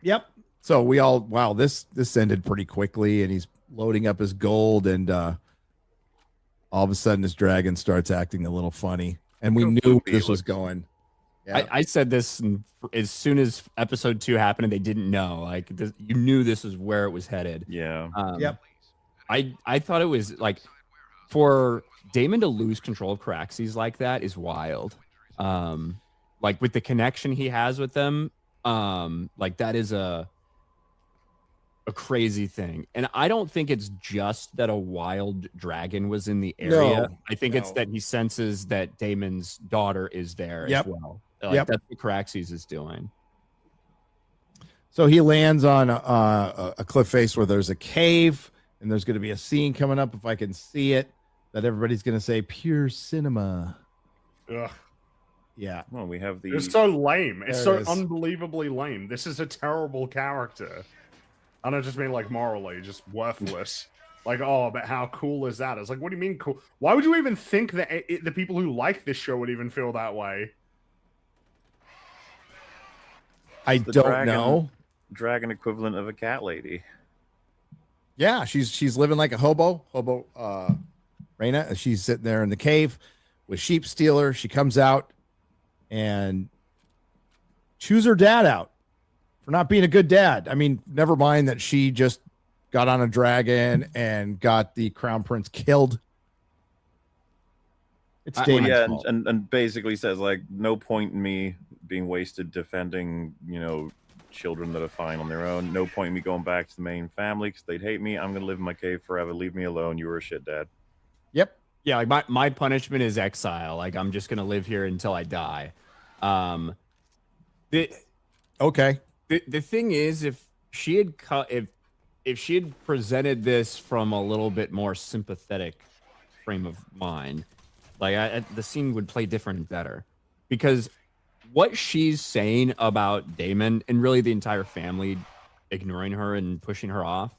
Yep. So we all, wow, this ended pretty quickly, and he's loading up his gold, and all of a sudden his dragon starts acting a little funny, and we knew where this was going. Yeah. I said this as soon as episode 2 happened, and they didn't know. Like you knew this was where it was headed. Yeah. Yep. I thought it was like for Damon to lose control of Caraxes like that is wild. Like with the connection he has with them, like that is a crazy thing. And I don't think it's just that a wild dragon was in the area. No, I think it's that he senses that Damon's daughter is there as well. Like Yep. that's what Caraxes is doing. So he lands on a cliff face where there's a cave, and there's going to be a scene coming up, if I can see it, that everybody's going to say pure cinema. Ugh. Yeah. Well, we have the. It's so lame. It's There so it is. unbelievably lame. This is a terrible character. I don't just mean like morally, just worthless. Like, oh, but how cool is that? It's like, what do you mean cool? Why would you even think that the people who like this show would even feel that way? I the don't know. Dragon equivalent of a cat lady. Yeah, she's living like a hobo. Raina. She's sitting there in the cave with Sheep Stealer. She comes out and chews her dad out for not being a good dad. I mean, never mind that she just got on a dragon and got the crown prince killed. It's Damon's Yeah, fault. and basically says like, no point in me being wasted defending, children that are fine on their own. No point in me going back to the main family because they'd hate me. I'm gonna live in my cave forever. Leave me alone. You were a shit dad. Yep. Yeah, like my punishment is exile. Like I'm just gonna live here until I die. Okay. The thing is, if she had if she had presented this from a little bit more sympathetic frame of mind, like the scene would play different and better, because what she's saying about Damon and really the entire family ignoring her and pushing her off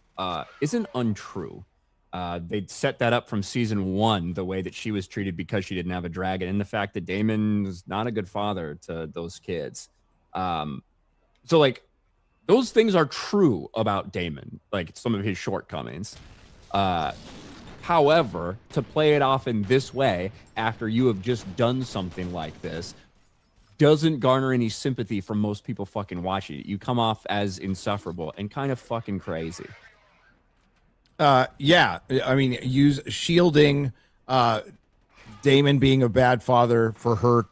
isn't untrue. They'd set that up from season 1, the way that she was treated because she didn't have a dragon, and the fact that Damon's not a good father to those kids. So like those things are true about Damon, like some of his shortcomings. However, to play it off in this way after you have just done something like this doesn't garner any sympathy from most people fucking watching it. You come off as insufferable and kind of fucking crazy. Yeah, I mean, shielding Damon being a bad father for her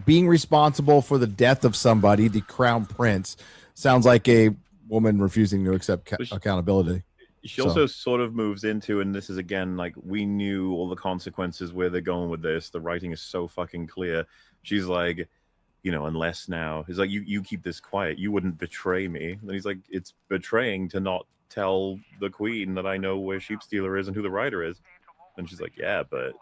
being responsible for the death of somebody, the crown prince, sounds like a woman refusing to accept accountability. She also sort of moves into, and this is again like, we knew all the consequences where they're going with this. The writing is so fucking clear. She's like, unless now, he's like, you keep this quiet. You wouldn't betray me. And he's like, it's betraying to not tell the queen that I know where Sheep Stealer is and who the writer is. And she's like, yeah, but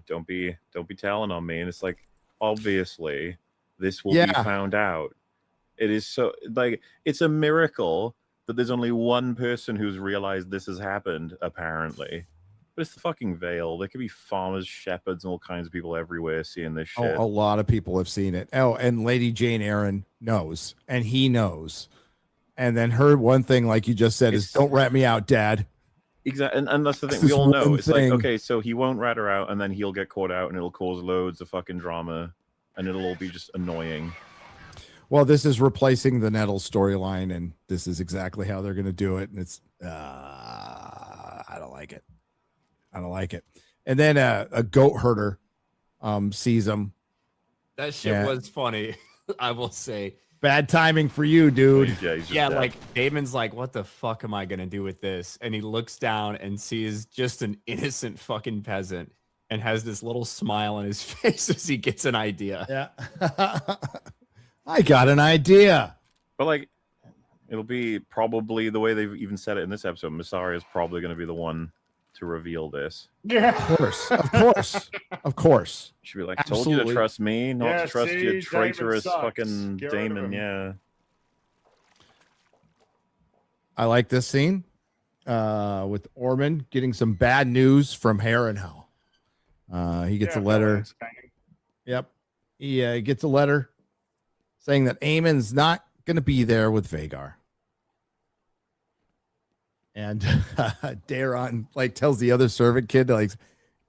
don't be telling on me. And it's like, obviously this will be found out. It is so like, it's a miracle that there's only one person who's realized this has happened, apparently. But it's the fucking Veil. There could be farmers, shepherds, and all kinds of people everywhere seeing this shit. Oh, a lot of people have seen it. Oh, and Lady Jane Eyre knows, and he knows. And then her one thing, like you just said, is don't rat me out, Dad. Exactly, and that's the thing. We all know. It's like, okay, so he won't rat her out, and then he'll get caught out, and it'll cause loads of fucking drama, and it'll all be just annoying. Well, this is replacing the Nettles storyline, and this is exactly how they're going to do it. And it's, I don't like it. I don't like it. And then a goat herder sees him. That shit was funny, I will say. Bad timing for you, dude. Yeah, like Damon's like, what the fuck am I gonna do with this? And he looks down and sees just an innocent fucking peasant and has this little smile on his face as he gets an idea. Yeah. I got an idea. But like, it'll be probably the way they've even said it in this episode. Masari is probably going to be the one to reveal this. Yeah, of course. Should be like, told you to trust me, not to trust your traitorous fucking Get Damon. Yeah. I like this scene with Ormond getting some bad news from Harrenhal. He gets a letter. Yep. He gets a letter saying that Aemon's not going to be there with F.E.A.R. And Daron like tells the other servant kid to like,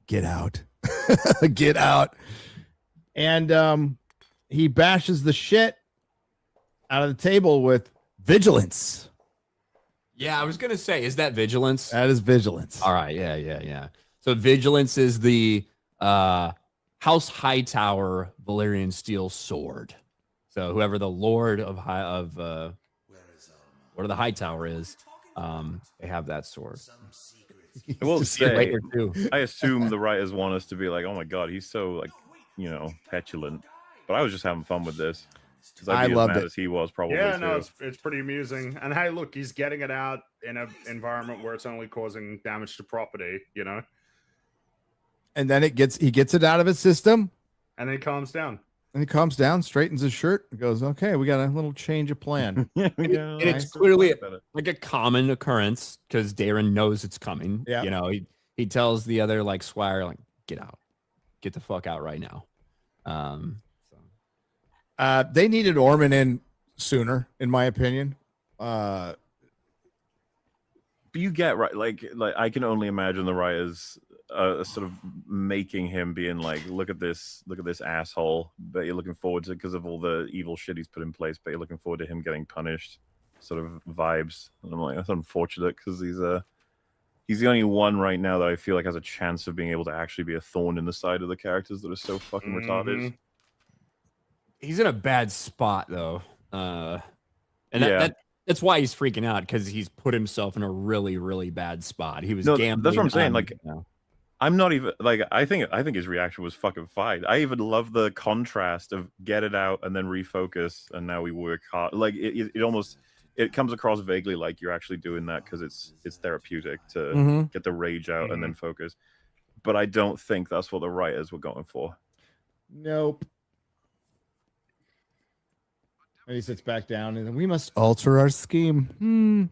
get out, get out. And he bashes the shit out of the table with vigilance. Yeah, I was gonna say, is that vigilance? That is vigilance. All right, yeah. So vigilance is the House Hightower Valyrian steel sword. So whoever the Lord of the Hightower is, they have that sword. I will say, later too. I assume the writers want us to be like, oh my god, he's so like, petulant. But I was just having fun with this. Because I I'd be as loved mad it. as he was probably. Yeah, no, too. it's pretty amusing. And hey, look, he's getting it out in an environment where it's only causing damage to property, you know? And then he gets it out of his system, And then he calms down. and he calms down, straightens his shirt, and goes, "Okay, we got a little change of plan." And it's clearly like a common occurrence because Darren knows it's coming. Yeah. You know, he tells the other like squire, like, get out. Get the fuck out right now. They needed Orman in sooner, in my opinion. But you get right, like I can only imagine the writers sort of making him being like, look at this asshole that you're looking forward to because of all the evil shit he's put in place, but you're looking forward to him getting punished, sort of vibes. And I'm like, that's unfortunate because he's the only one right now that I feel like has a chance of being able to actually be a thorn in the side of the characters that are so fucking retarded. He's in a bad spot though, that's why he's freaking out because he's put himself in a really, really bad spot. He was gambling. That's what I'm saying. On, like, you know. I'm not even like I think his reaction was fucking fine. I even love the contrast of get it out and then refocus, and now we work hard. Like it almost comes across vaguely like you're actually doing that because it's therapeutic to get the rage out and then focus. But I don't think that's what the writers were going for. Nope. And he sits back down, and then we must alter our scheme.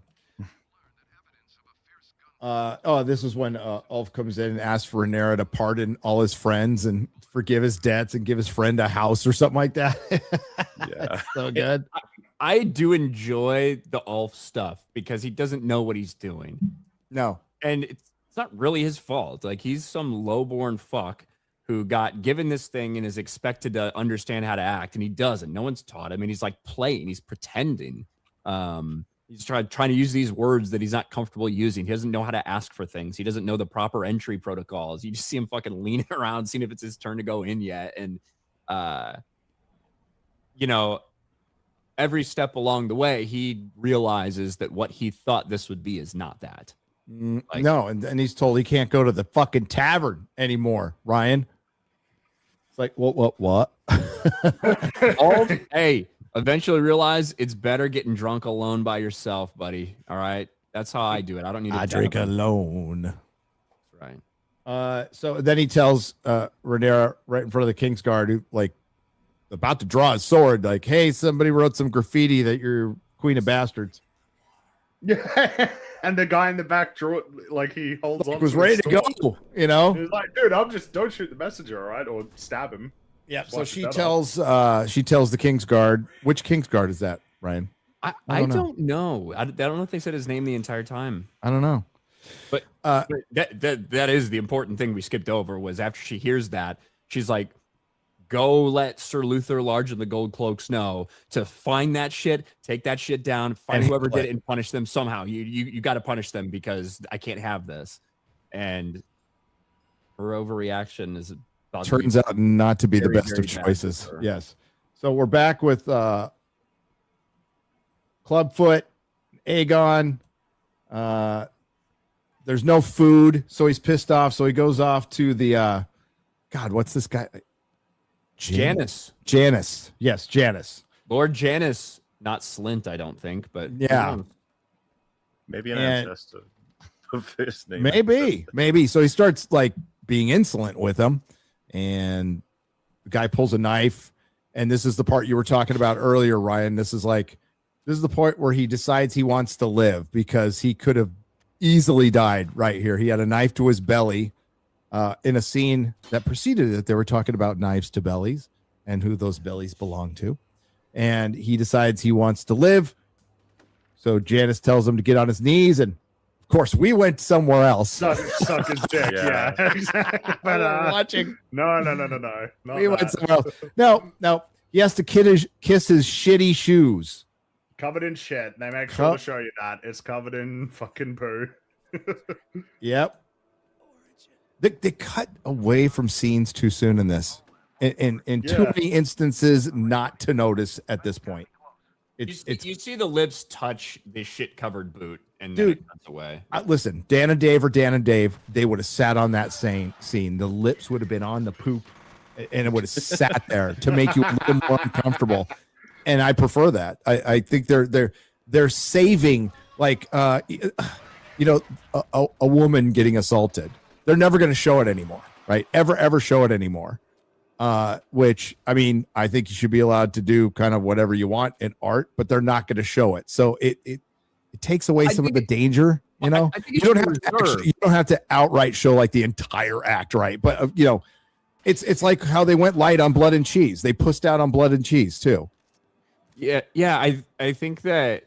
This is when Ulf comes in and asks for Rhaenyra to pardon all his friends and forgive his debts and give his friend a house or something like that. Yeah, so good. I do enjoy the Ulf stuff because he doesn't know what he's doing. No, and it's not really his fault. Like he's some lowborn fuck who got given this thing and is expected to understand how to act, and he doesn't. No one's taught him, and he's like playing. He's pretending. He's trying to use these words that he's not comfortable using. He doesn't know how to ask for things. He doesn't know the proper entry protocols. You just see him fucking leaning around, seeing if it's his turn to go in yet. And, you know, every step along the way, he realizes that what he thought this would be is not that. Like, no, and he's told he can't go to the fucking tavern anymore, Ryan. It's like, what? Hey, eventually realize it's better getting drunk alone by yourself, buddy. All right. That's how I do it. I don't need to drink alone. That's right. So then he tells Rhaenyra right in front of the Kingsguard, who like about to draw his sword, like, hey, somebody wrote some graffiti that you're Queen of Bastards. Yeah. And the guy in the back drew like he holds on. Was ready to go, you know. He's like, dude, don't shoot the messenger, all right, or stab him. Yeah. So she tells the Kingsguard. Which Kingsguard is that, Ryan? I don't know. I don't know if they said his name the entire time. I don't know. But that is the important thing we skipped over was after she hears that, she's like, go let Sir Luther Large and the Gold Cloaks know to find that shit, take that shit down, find whoever did it and punish them somehow. You got to punish them because I can't have this. And her overreaction is turns out not to be the best of choices. Yes. So we're back with Clubfoot, Aegon. There's no food, so he's pissed off. So he goes off to the God, what's this guy? Janice. Yes, Janice. Lord Janice, not Slint, I don't think, but yeah. Maybe an ancestor of his name. Maybe. So he starts like being insolent with him, and the guy pulls a knife. And this is the part you were talking about earlier, Ryan. This is the point where he decides he wants to live because he could have easily died right here. He had a knife to his belly. In a scene that preceded it, they were talking about knives to bellies and who those bellies belong to. And he decides he wants to live. So Janice tells him to get on his knees. And of course, we went somewhere else. Suck his dick. Yeah, exactly. But watching. No. We went somewhere else. No. He has to kiss his shitty shoes. Covered in shit. They make sure to show you that. It's covered in fucking poo. Yep. They cut away from scenes too soon in this. In too many instances not to notice at this point. You see the lips touch this shit covered boot and dude, then it cuts away. Listen, Dan and Dave, they would have sat on that scene. The lips would have been on the poop and it would have sat there to make you a little more uncomfortable. And I prefer that. I think they're saving, like, you know, a woman getting assaulted. They're never going to show it anymore, right? Ever show it anymore. Which, I mean, I think you should be allowed to do kind of whatever you want in art, but they're not going to show it. So it takes away some of the danger. You know, you don't have to outright show like the entire act, right? But you know, it's like how they went light on Blood and Cheese. They pushed out on Blood and Cheese too. Yeah. I think that.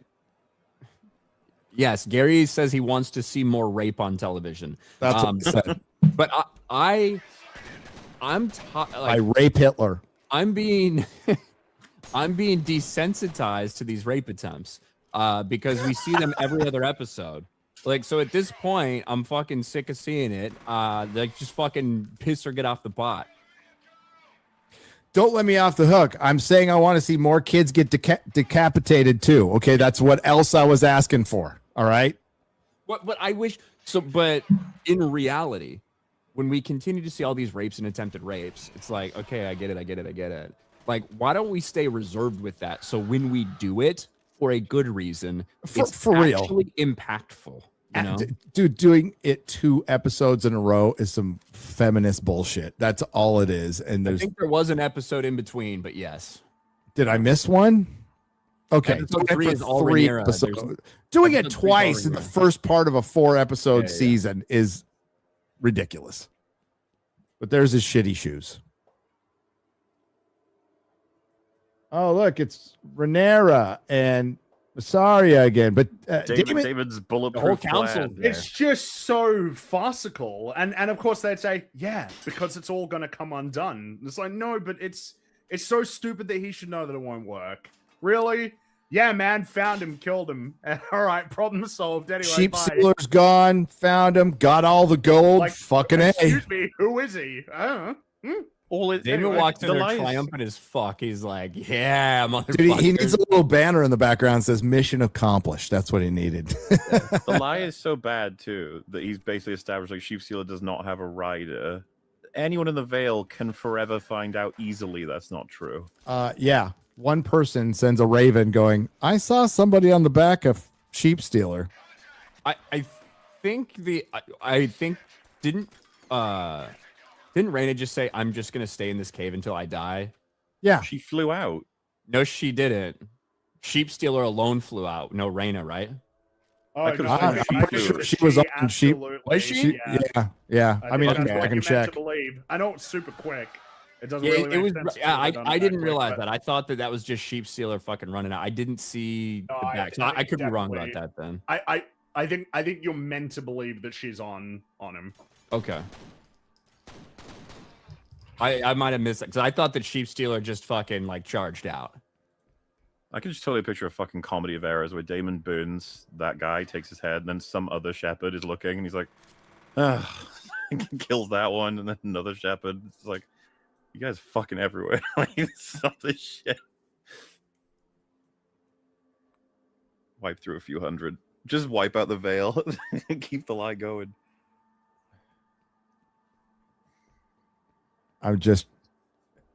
Yes, Gary says he wants to see more rape on television. That's what he said. But I rape Hitler. I'm being desensitized to these rape attempts because we see them every other episode. Like, so at this point, I'm fucking sick of seeing it. Like, just fucking piss or get off the pot. Don't let me off the hook. I'm saying I want to see more kids get decapitated too. Okay, that's what else I was asking for. All right. But I wish so. But in reality, when we continue to see all these rapes and attempted rapes, it's like, okay, I get it. Like, why don't we stay reserved with that? So when we do it for a good reason, it's for real, actually impactful. You know? Dude, doing it 2 episodes in a row is some feminist bullshit. That's all it is. And I think there was an episode in between, but yes. Did I miss one? Okay. Episode 3 is all Rhaenyra. Doing it twice in the first part of a 4-episode season is ridiculous. But there's his shitty shoes. Oh, look, it's Rhaenyra and Mysaria again, but David's bulletproof. The whole council. It's just so farcical, and of course they'd say, yeah, because it's all gonna come undone. It's like, no, but it's so stupid that he should know that it won't work. Really? Yeah, man, found him, killed him. All right, problem solved. Anyway, Sheep Stealer's gone, found him, got all the gold. Like, fucking excuse me, who is he? I don't know. David walks in there triumphant as fuck. He's like, yeah, motherfucker. Dude, he needs a little banner in the background that says mission accomplished. That's what he needed. The lie is so bad too that he's basically established like Sheep Stealer does not have a rider. Anyone in the Vale can forever find out easily that's not true. Yeah. One person sends a raven going, I saw somebody on the back of Sheep Stealer. I think didn't Rhaena just say, I'm just gonna stay in this cave until I die? Yeah. She flew out. No, she didn't. Sheep Stealer alone flew out. No, Rhaena, right? Oh, I'm pretty sure she was on Sheep. Was she? Yeah. I mean, I can check. I know it's super quick. It doesn't Yeah, really it was. make sense. Yeah, I didn't realize that. I thought that was just Sheep Stealer fucking running out. I didn't see the back. So I could be wrong about that then. I think you're meant to believe that she's on him. Okay. I might have missed it because I thought that Sheep Stealer just fucking like charged out. I can just totally picture a fucking comedy of errors where Damon burns that guy, takes his head, and then some other shepherd is looking and he's like, kills that one, and then another shepherd. It's like, you guys fucking everywhere. Like, stop this shit. Wipe through a few hundred. Just wipe out the veil and keep the lie going.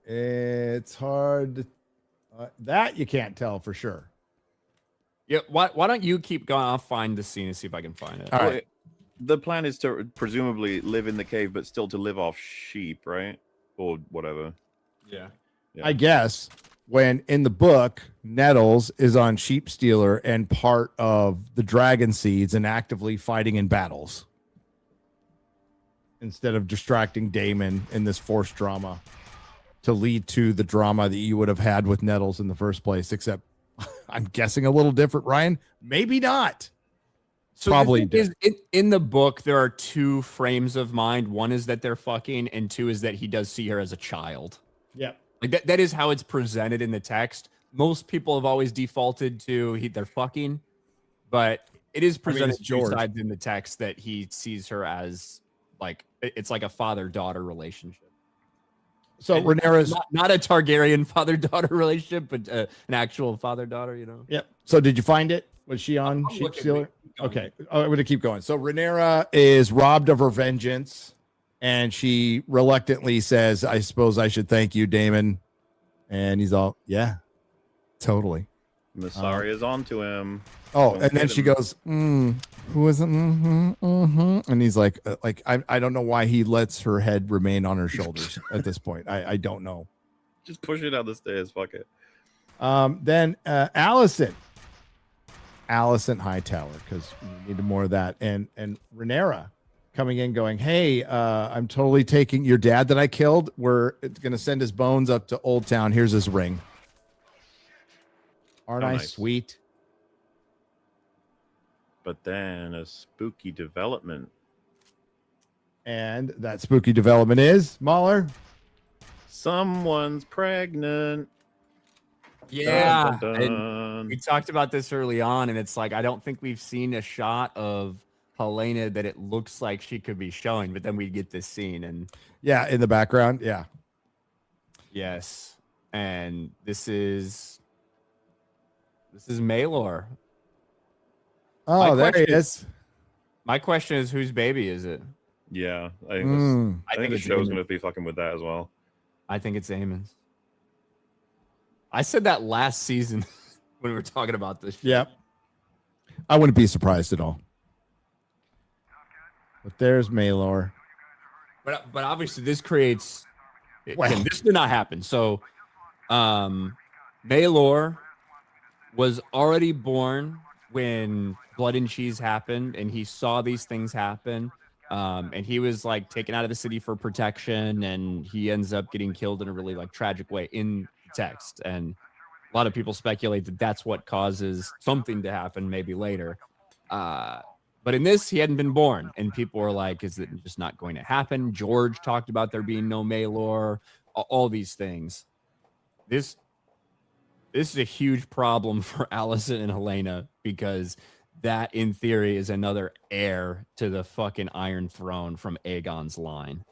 It's hard to, that you can't tell for sure. Yeah, why don't you keep going? I'll find the scene and see if I can find it. All right. The plan is to presumably live in the cave, but still to live off sheep, right? Or whatever. Yeah. I guess when in the book, Nettles is on Sheep Stealer and part of the Dragon Seeds and actively fighting in battles instead of distracting Damon in this forced drama to lead to the drama that you would have had with Nettles in the first place, except I'm guessing a little different, Ryan. Maybe not. So probably in the book, there are 2 frames of mind. One is that they're fucking, and 2 is that he does see her as a child. Yeah. Like that is how it's presented in the text. Most people have always defaulted to they're fucking, but it is presented 2 sides in the text that he sees her as like it's like a father-daughter relationship. So Rhaenyra's not a Targaryen father-daughter relationship, but an actual father-daughter, you know? Yep. So did you find it? Was she on Sheep Stealer? Okay. I'm going to keep going. So Rhaenyra is robbed of her vengeance And she reluctantly says, I suppose I should thank you, Damon. And he's all, yeah, totally. Masaria's onto him. Oh, Don't and then hit she him. goes, who is it? And he's like I don't know why he lets her head remain on her shoulders at this point. I don't know. Just push it down the stairs. Fuck it. Then Allison Hightower, because we needed more of that. And Rhaenyra coming in going, hey, I'm totally taking your dad that I killed. We're going to send his bones up to Old Town. Here's his ring. Aren't I nice. sweet? But then a spooky development. And that spooky development is, Mahler? Someone's pregnant. Yeah. Dun, dun, And dun. we talked about this early on, and it's like I don't think we've seen a shot of Helena that it looks like she could be showing, but then we get this scene, and Yeah, in the background. Yeah. yes, and this is Maelor. Oh, My there he question- is. My question is, whose baby is it? Yeah, I think, Mm. I think the it's show's Aemon. going to be fucking with that as well. I think it's Aemon's. I said that last season when we were talking about this. Yep. I wouldn't be surprised at all. But there's Maelor. But obviously this creates. Well- Again, this did not happen. So, Maelor was already born when Blood and Cheese happened, and he saw these things happen. And he was like taken out of the city for protection, and he ends up getting killed in a really like tragic way in text. And a lot of people speculate that that's what causes something to happen maybe later. But in this, he hadn't been born, and people were like, "Is it just not going to happen?" George talked about there being no Maelor, all these things. This is a huge problem for Allison and Helena, because that, in theory, is another heir to the fucking Iron Throne from Aegon's line.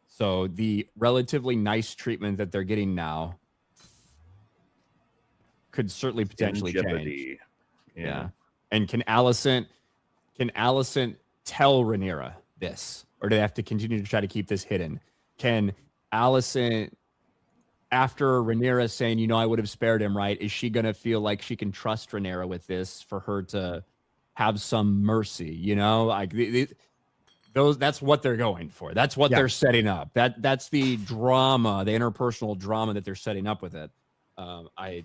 So the relatively nice treatment that they're getting now could certainly potentially In change. jeopardy. Yeah. And can Allison tell Rhaenyra this, or do they have to continue to try to keep this hidden? Can Allison, after Rhaenyra saying, you know, I would have spared him, right? Is she going to feel like she can trust Rhaenyra with this for her to have some mercy? You know, like that's what they're going for. That's what they're setting up. That's the drama, the interpersonal drama that they're setting up with it. I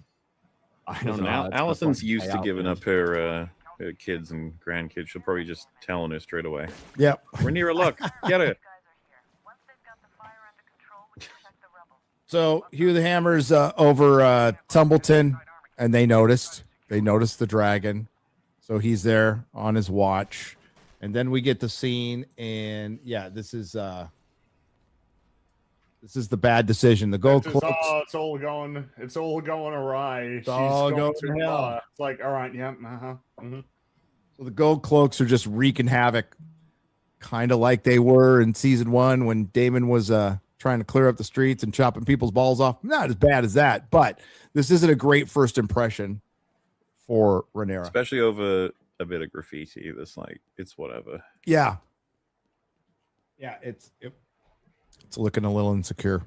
don't know. how that's gonna Allison's fucking used play to out, giving man. up her kids and grandkids. She'll probably just telling her straight away. Yep. Rhaenyra, look, get her. So Hugh the Hammer's over Tumbleton, and they noticed the dragon. So he's there on his watch. And then we get the scene, and yeah, this is the bad decision. The gold cloaks. It's all going awry. She's all gone going too to hell. far. It's like, all right, yeah, mhm. So the gold cloaks are just wreaking havoc, kind of like they were in season 1 when Damon was trying to clear up the streets and chopping people's balls off. Not as bad as that, but this isn't a great first impression for Rhaenyra. Especially over a bit of graffiti. That's like, it's whatever. Yeah. Yeah, it's looking a little insecure.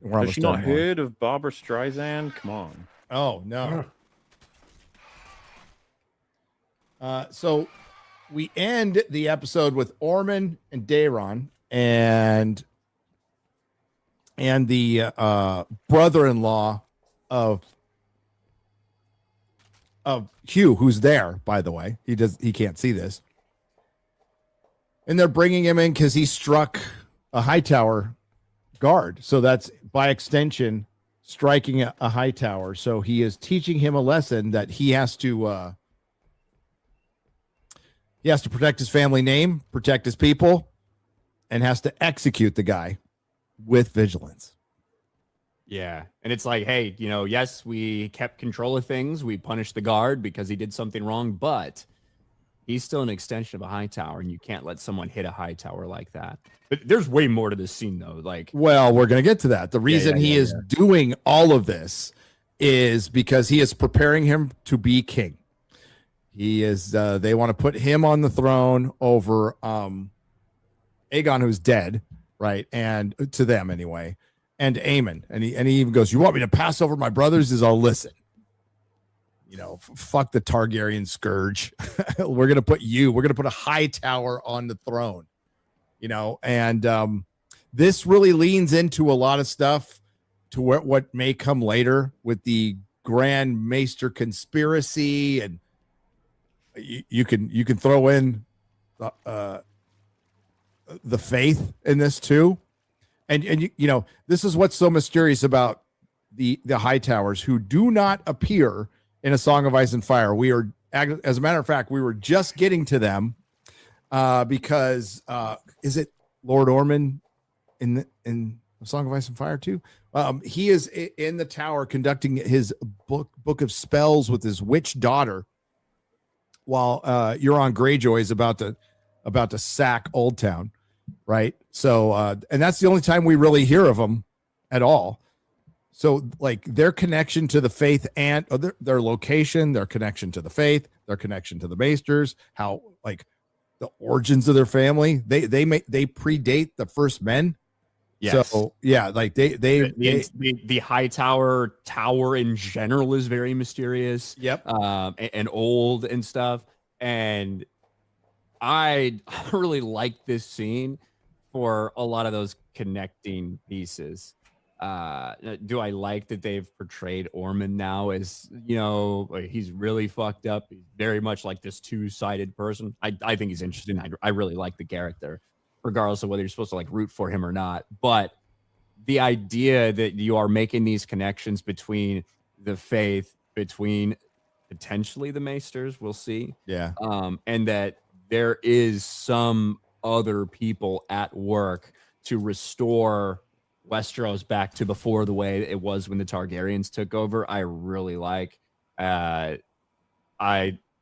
We're Has almost she not done, Lauren. heard of Barbara Streisand? Come on. Oh no. So we end the episode with Ormond and Daeron and the brother-in-law of Hugh, who's there, by the way. He can't see this. And they're bringing him in because he struck a Hightower guard. So that's by extension striking a Hightower. So he is teaching him a lesson that he has to protect his family name, protect his people, and has to execute the guy with vigilance. Yeah. And it's like, hey, you know, yes, we kept control of things. We punished the guard because he did something wrong, but he's still an extension of a Hightower, and you can't let someone hit a Hightower like that. But there's way more to this scene, though. Like, Well, we're going to get to that. The reason he is doing all of this is because he is preparing him to be king. He is. They want to put him on the throne over Aegon, who's dead, right? And to them anyway, and Aemon, and he even goes, "You want me to pass over my brothers?" Is I'll listen. You know, fuck the Targaryen scourge. We're gonna put a high tower on the throne. You know, and this really leans into a lot of stuff to what may come later with the Grand Maester conspiracy, and you can throw in the faith in this too, and you know, this is what's so mysterious about the High Towers, who do not appear in A Song of Ice and Fire. We are, as a matter of fact, we were just getting to them because is it Lord Ormond in A Song of Ice and Fire too? He is in the tower conducting his book of spells with his witch daughter, while Euron Greyjoy is about to sack Old Town, right? So, and that's the only time we really hear of him at all. So, like, their connection to the faith and their location, their connection to the faith, their connection to the Maesters, how, like, the origins of their family, they predate the first men. Yes. So yeah, like the high tower in general is very mysterious. Yep. And old and stuff. And I really like this scene for a lot of those connecting pieces. Do I like that they've portrayed Ormond now as, you know, he's really fucked up? He's very much like this two-sided person. I think he's interesting. I really like the character, regardless of whether you're supposed to like root for him or not. But the idea that you are making these connections between the faith, between potentially the Maesters, we'll see. Yeah. And that there is some other people at work to restore Westeros back to before the way it was when the Targaryens took over. I really like. I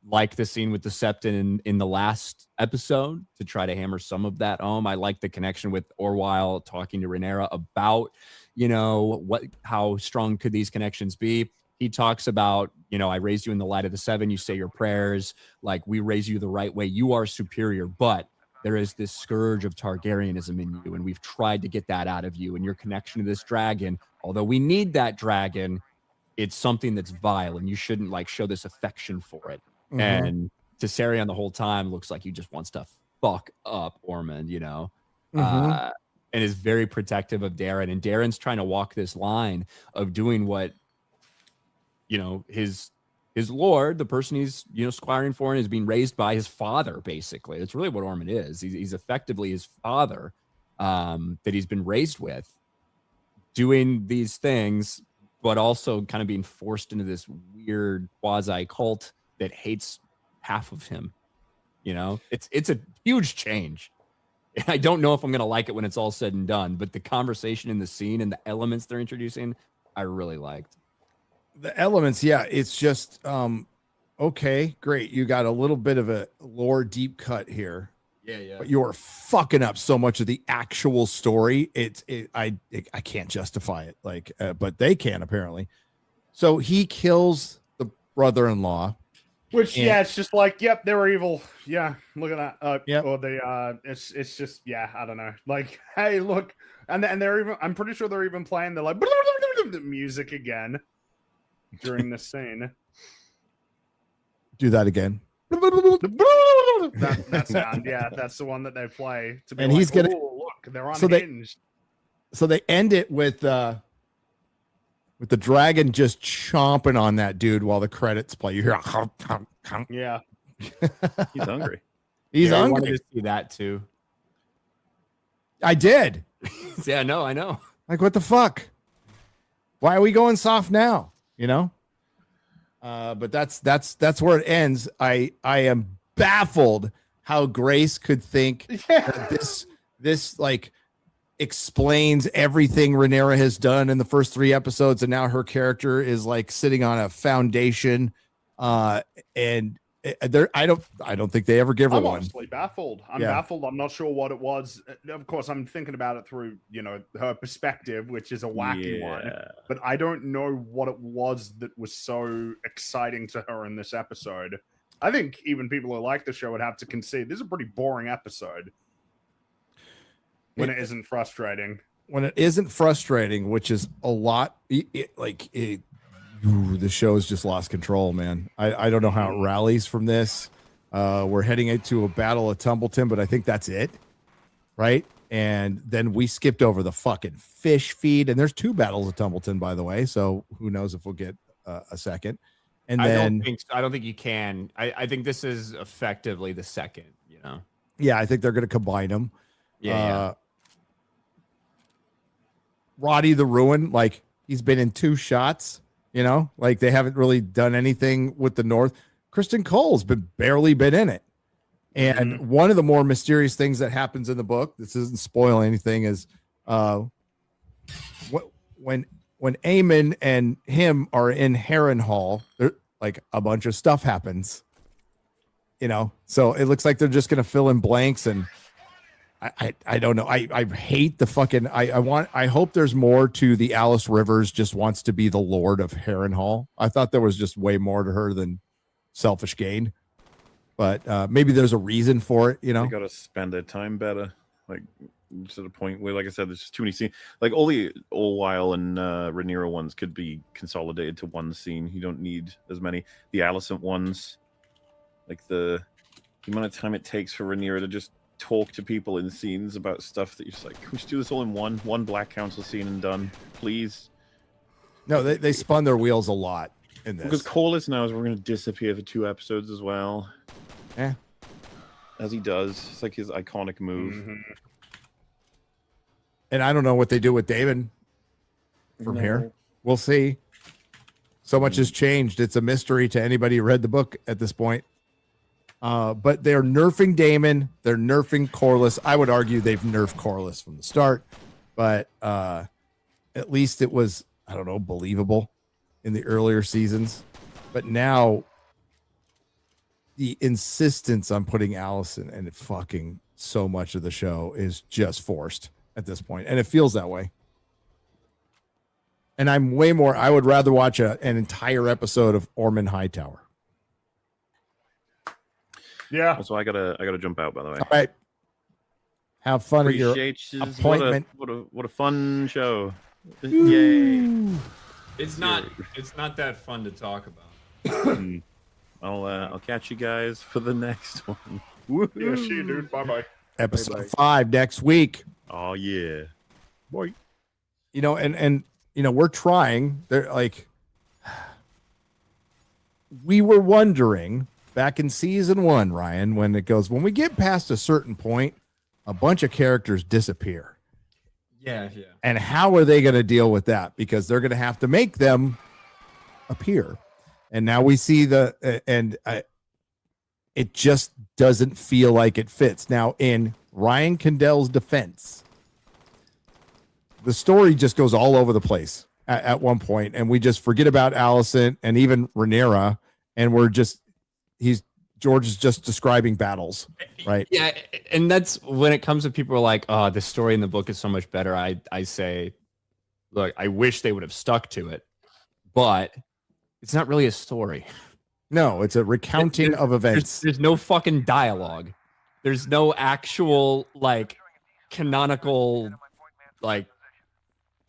like the scene with the Septon in the last episode to try to hammer some of that home. I like the connection with Orwyle talking to Rhaenyra about, you know, how strong could these connections be. He talks about, you know, I raised you in the light of the seven. You say your prayers, like we raise you the right way. You are superior, but there is this scourge of Targaryenism in you, and we've tried to get that out of you. And your connection to this dragon, although we need that dragon, it's something that's vile, and you shouldn't like show this affection for it. Mhm. And Tessarion the whole time looks like he just wants to fuck up Ormond, you know, Mhm. and is very protective of Darren. And Darren's trying to walk this line of doing what, you know, his lord, the person he's, you know, squiring for and is being raised by his father, basically. That's really what Ormond is. He's effectively his father that he's been raised with, doing these things, but also kind of being forced into this weird quasi cult that hates half of him. You know, it's a huge change. And I don't know if I'm going to like it when it's all said and done, but the conversation in the scene and the elements they're introducing, I really liked. The elements, yeah, it's just okay, great. You got a little bit of a lore deep cut here. Yeah. But you're fucking up so much of the actual story. I can't justify it. Like, but they can apparently. So he kills the brother-in-law. Which, and, yeah, it's just like, yep, they were evil. Yeah, look at that. Yep. Or they, it's just, yeah, I don't know. Like, hey, look, and they're even, I'm pretty sure they're even playing the like the music again during this scene. Do that again. that sound, yeah, that's the one that they play to be. And like, he's gonna look, they're so unhinged. So they end it with the dragon just chomping on that dude while the credits play. You hear, Yeah, He's hungry. He's I hungry. wanted to see that too. I did. Yeah, no, I know. Like, what the fuck? Why are we going soft now? You know? But that's where it ends. I am baffled how Grace could think that this like explains everything Rhaenyra has done in the first 3 episodes, and now her character is like sitting on a foundation. And I don't think they ever give her I'm one. honestly baffled. I'm Yeah. baffled. I'm not sure what it was. Of course, I'm thinking about it through, you know, her perspective, which is a wacky one. But I don't know what it was that was so exciting to her in this episode. I think even people who like the show would have to concede this is a pretty boring episode when it isn't frustrating. When it isn't frustrating, which is a lot, the show has just lost control, man. I don't know how it rallies from this. We're heading into a battle of Tumbleton, but I think that's it, right? And then we skipped over the fucking fish feed, and there's 2 battles of Tumbleton, by the way. So who knows if we'll get a second? And then I don't think you can. I think this is effectively the second. You know. Yeah, I think they're going to combine them. Yeah. Roddy the Ruin, like he's been in 2 shots. You know, like they haven't really done anything with the North. Kristen Cole's barely been in it. And one of the more mysterious things that happens in the book, this doesn't spoil anything, is when Eamon and him are in Harrenhal, like a bunch of stuff happens. You know, so it looks like they're just going to fill in blanks, and I don't know. I hate the fucking. I hope there's more to the Alice Rivers just wants to be the Lord of Harrenhal. I thought there was just way more to her than selfish gain. But maybe there's a reason for it, you know. They got to spend their time better, like to the point where, like I said, there's just too many scenes. Like all the All-While and Rhaenyra ones could be consolidated to one scene. You don't need as many. The Alicent ones, like the amount of time it takes for Rhaenyra to just talk to people in scenes about stuff that you're just like, can we just do this all in one Black Council scene and done, please? No, they spun their wheels a lot in this. Because Corlys now is we're going to disappear for 2 episodes as well. Yeah, as he does. It's like his iconic move. And I don't know what they do with David from here. We'll see. So much has changed. It's a mystery to anybody who read the book at this point. But they're nerfing Daemon. They're nerfing Corlys. I would argue they've nerfed Corlys from the start. But at least it was, I don't know, believable in the earlier seasons. But now the insistence on putting Alicent and fucking so much of the show is just forced at this point, and it feels that way. And I'm way more. I would rather watch an entire episode of Ormond Hightower. Yeah. So I gotta jump out. By the way. All right. Have fun at your Appreciate yous. appointment. What a fun show! Yay! It's not that fun to talk about. I'll catch you guys for the next one. Yeah, see you, dude. Bye-bye. Episode 5 next week. Oh yeah, boy. You know, and you know, we're trying. They're like, we were wondering back in season 1, Ryan, when it goes, when we get past a certain point, a bunch of characters disappear. Yeah. And how are they going to deal with that? Because they're going to have to make them appear. And now we see it just doesn't feel like it fits. Now, in Ryan Condell's defense, the story just goes all over the place at one point, and we just forget about Alicent and even Rhaenyra, and George is just describing battles, right? Yeah, and that's when it comes to people who are like, oh, the story in the book is so much better. I say, look, I wish they would have stuck to it, but it's not really a story. No, it's a recounting of events. There's no fucking dialogue. There's no actual like canonical like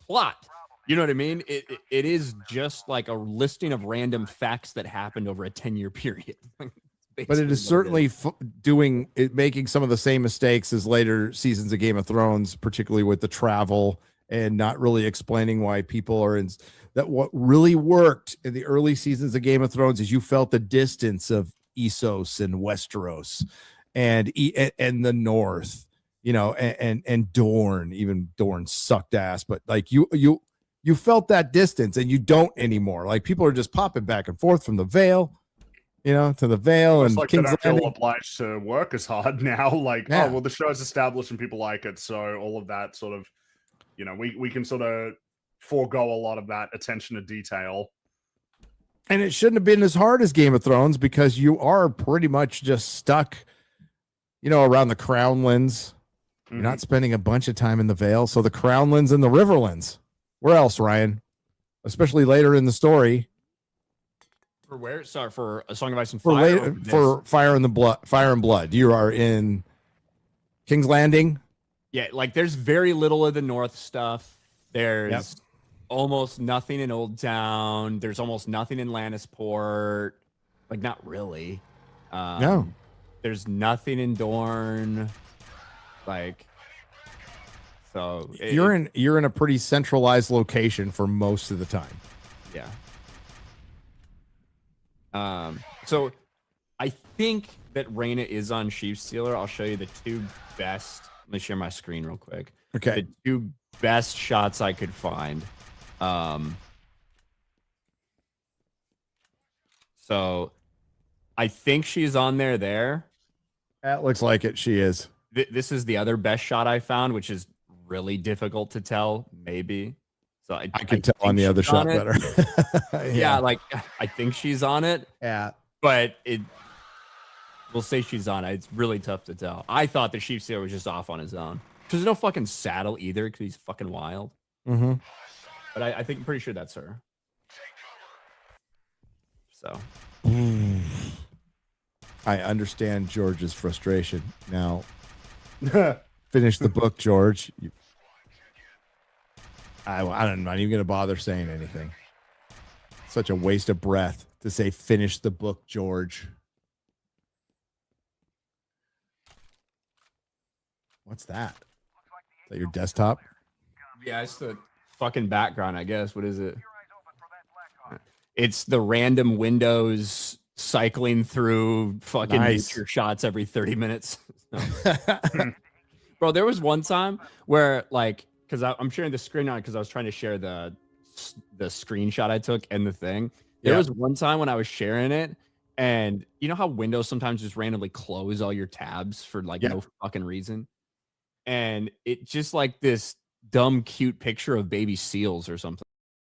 plot. You know what I mean? It is just like a listing of random facts that happened over a 10-year period. But it is certainly making some of the same mistakes as later seasons of Game of Thrones, particularly with the travel and not really explaining why people are in. That what really worked in the early seasons of Game of Thrones is you felt the distance of Essos and Westeros and the North, you know, and Dorne. Even Dorne sucked ass, but like you felt that distance, and you don't anymore. Like people are just popping back and forth from the Vale, you know, to the Vale, It's and like King's they don't Landing. feel obliged to work as hard now. Like, Yeah. oh well, the show's established and people like it, so all of that sort of, you know, we can sort of forego a lot of that attention to detail. And it shouldn't have been as hard as Game of Thrones because you are pretty much just stuck, you know, around the Crownlands. You're not spending a bunch of time in the Vale. So the Crownlands and the Riverlands. Where else, Ryan? Especially later in the story. For where? Sorry, for A Song of Ice and For Fire. late, for Fire and Blood. You are in King's Landing. Yeah, like there's very little of the North stuff. There's almost nothing in Old Town. There's almost nothing in Lannisport. Like, not really. No. There's nothing in Dorne. Like, so You're in a pretty centralized location for most of the time. Yeah. So I think that Reyna is on Sheep Stealer. I'll show you the two best. Let me share my screen real quick. Okay. The two best shots I could find. So I think she's on there. That looks like it. She is. This is the other best shot I found, which is really difficult to tell, maybe. So I could tell on the other shot better. Yeah, like I think she's on it. Yeah. But we'll say she's on it. It's really tough to tell. I thought the Sheep Stealer was just off on his own. There's no fucking saddle either because he's fucking wild. Mm-hmm. But I think I'm pretty sure that's her. So I understand George's frustration. Now, finish the book, George. I'm not even going to bother saying anything. Such a waste of breath to say, finish the book, George. What's that? Is that your desktop? yeah, it's the fucking background, I guess. What is it? It's the random windows cycling through fucking nature shots every 30 minutes. Bro, there was one time where, like, because I'm sharing the screen on it because I was trying to share the screenshot I took and the thing. There was one time when I was sharing it, and you know how Windows sometimes just randomly close all your tabs for like no fucking reason, and it just like this dumb cute picture of baby seals or something.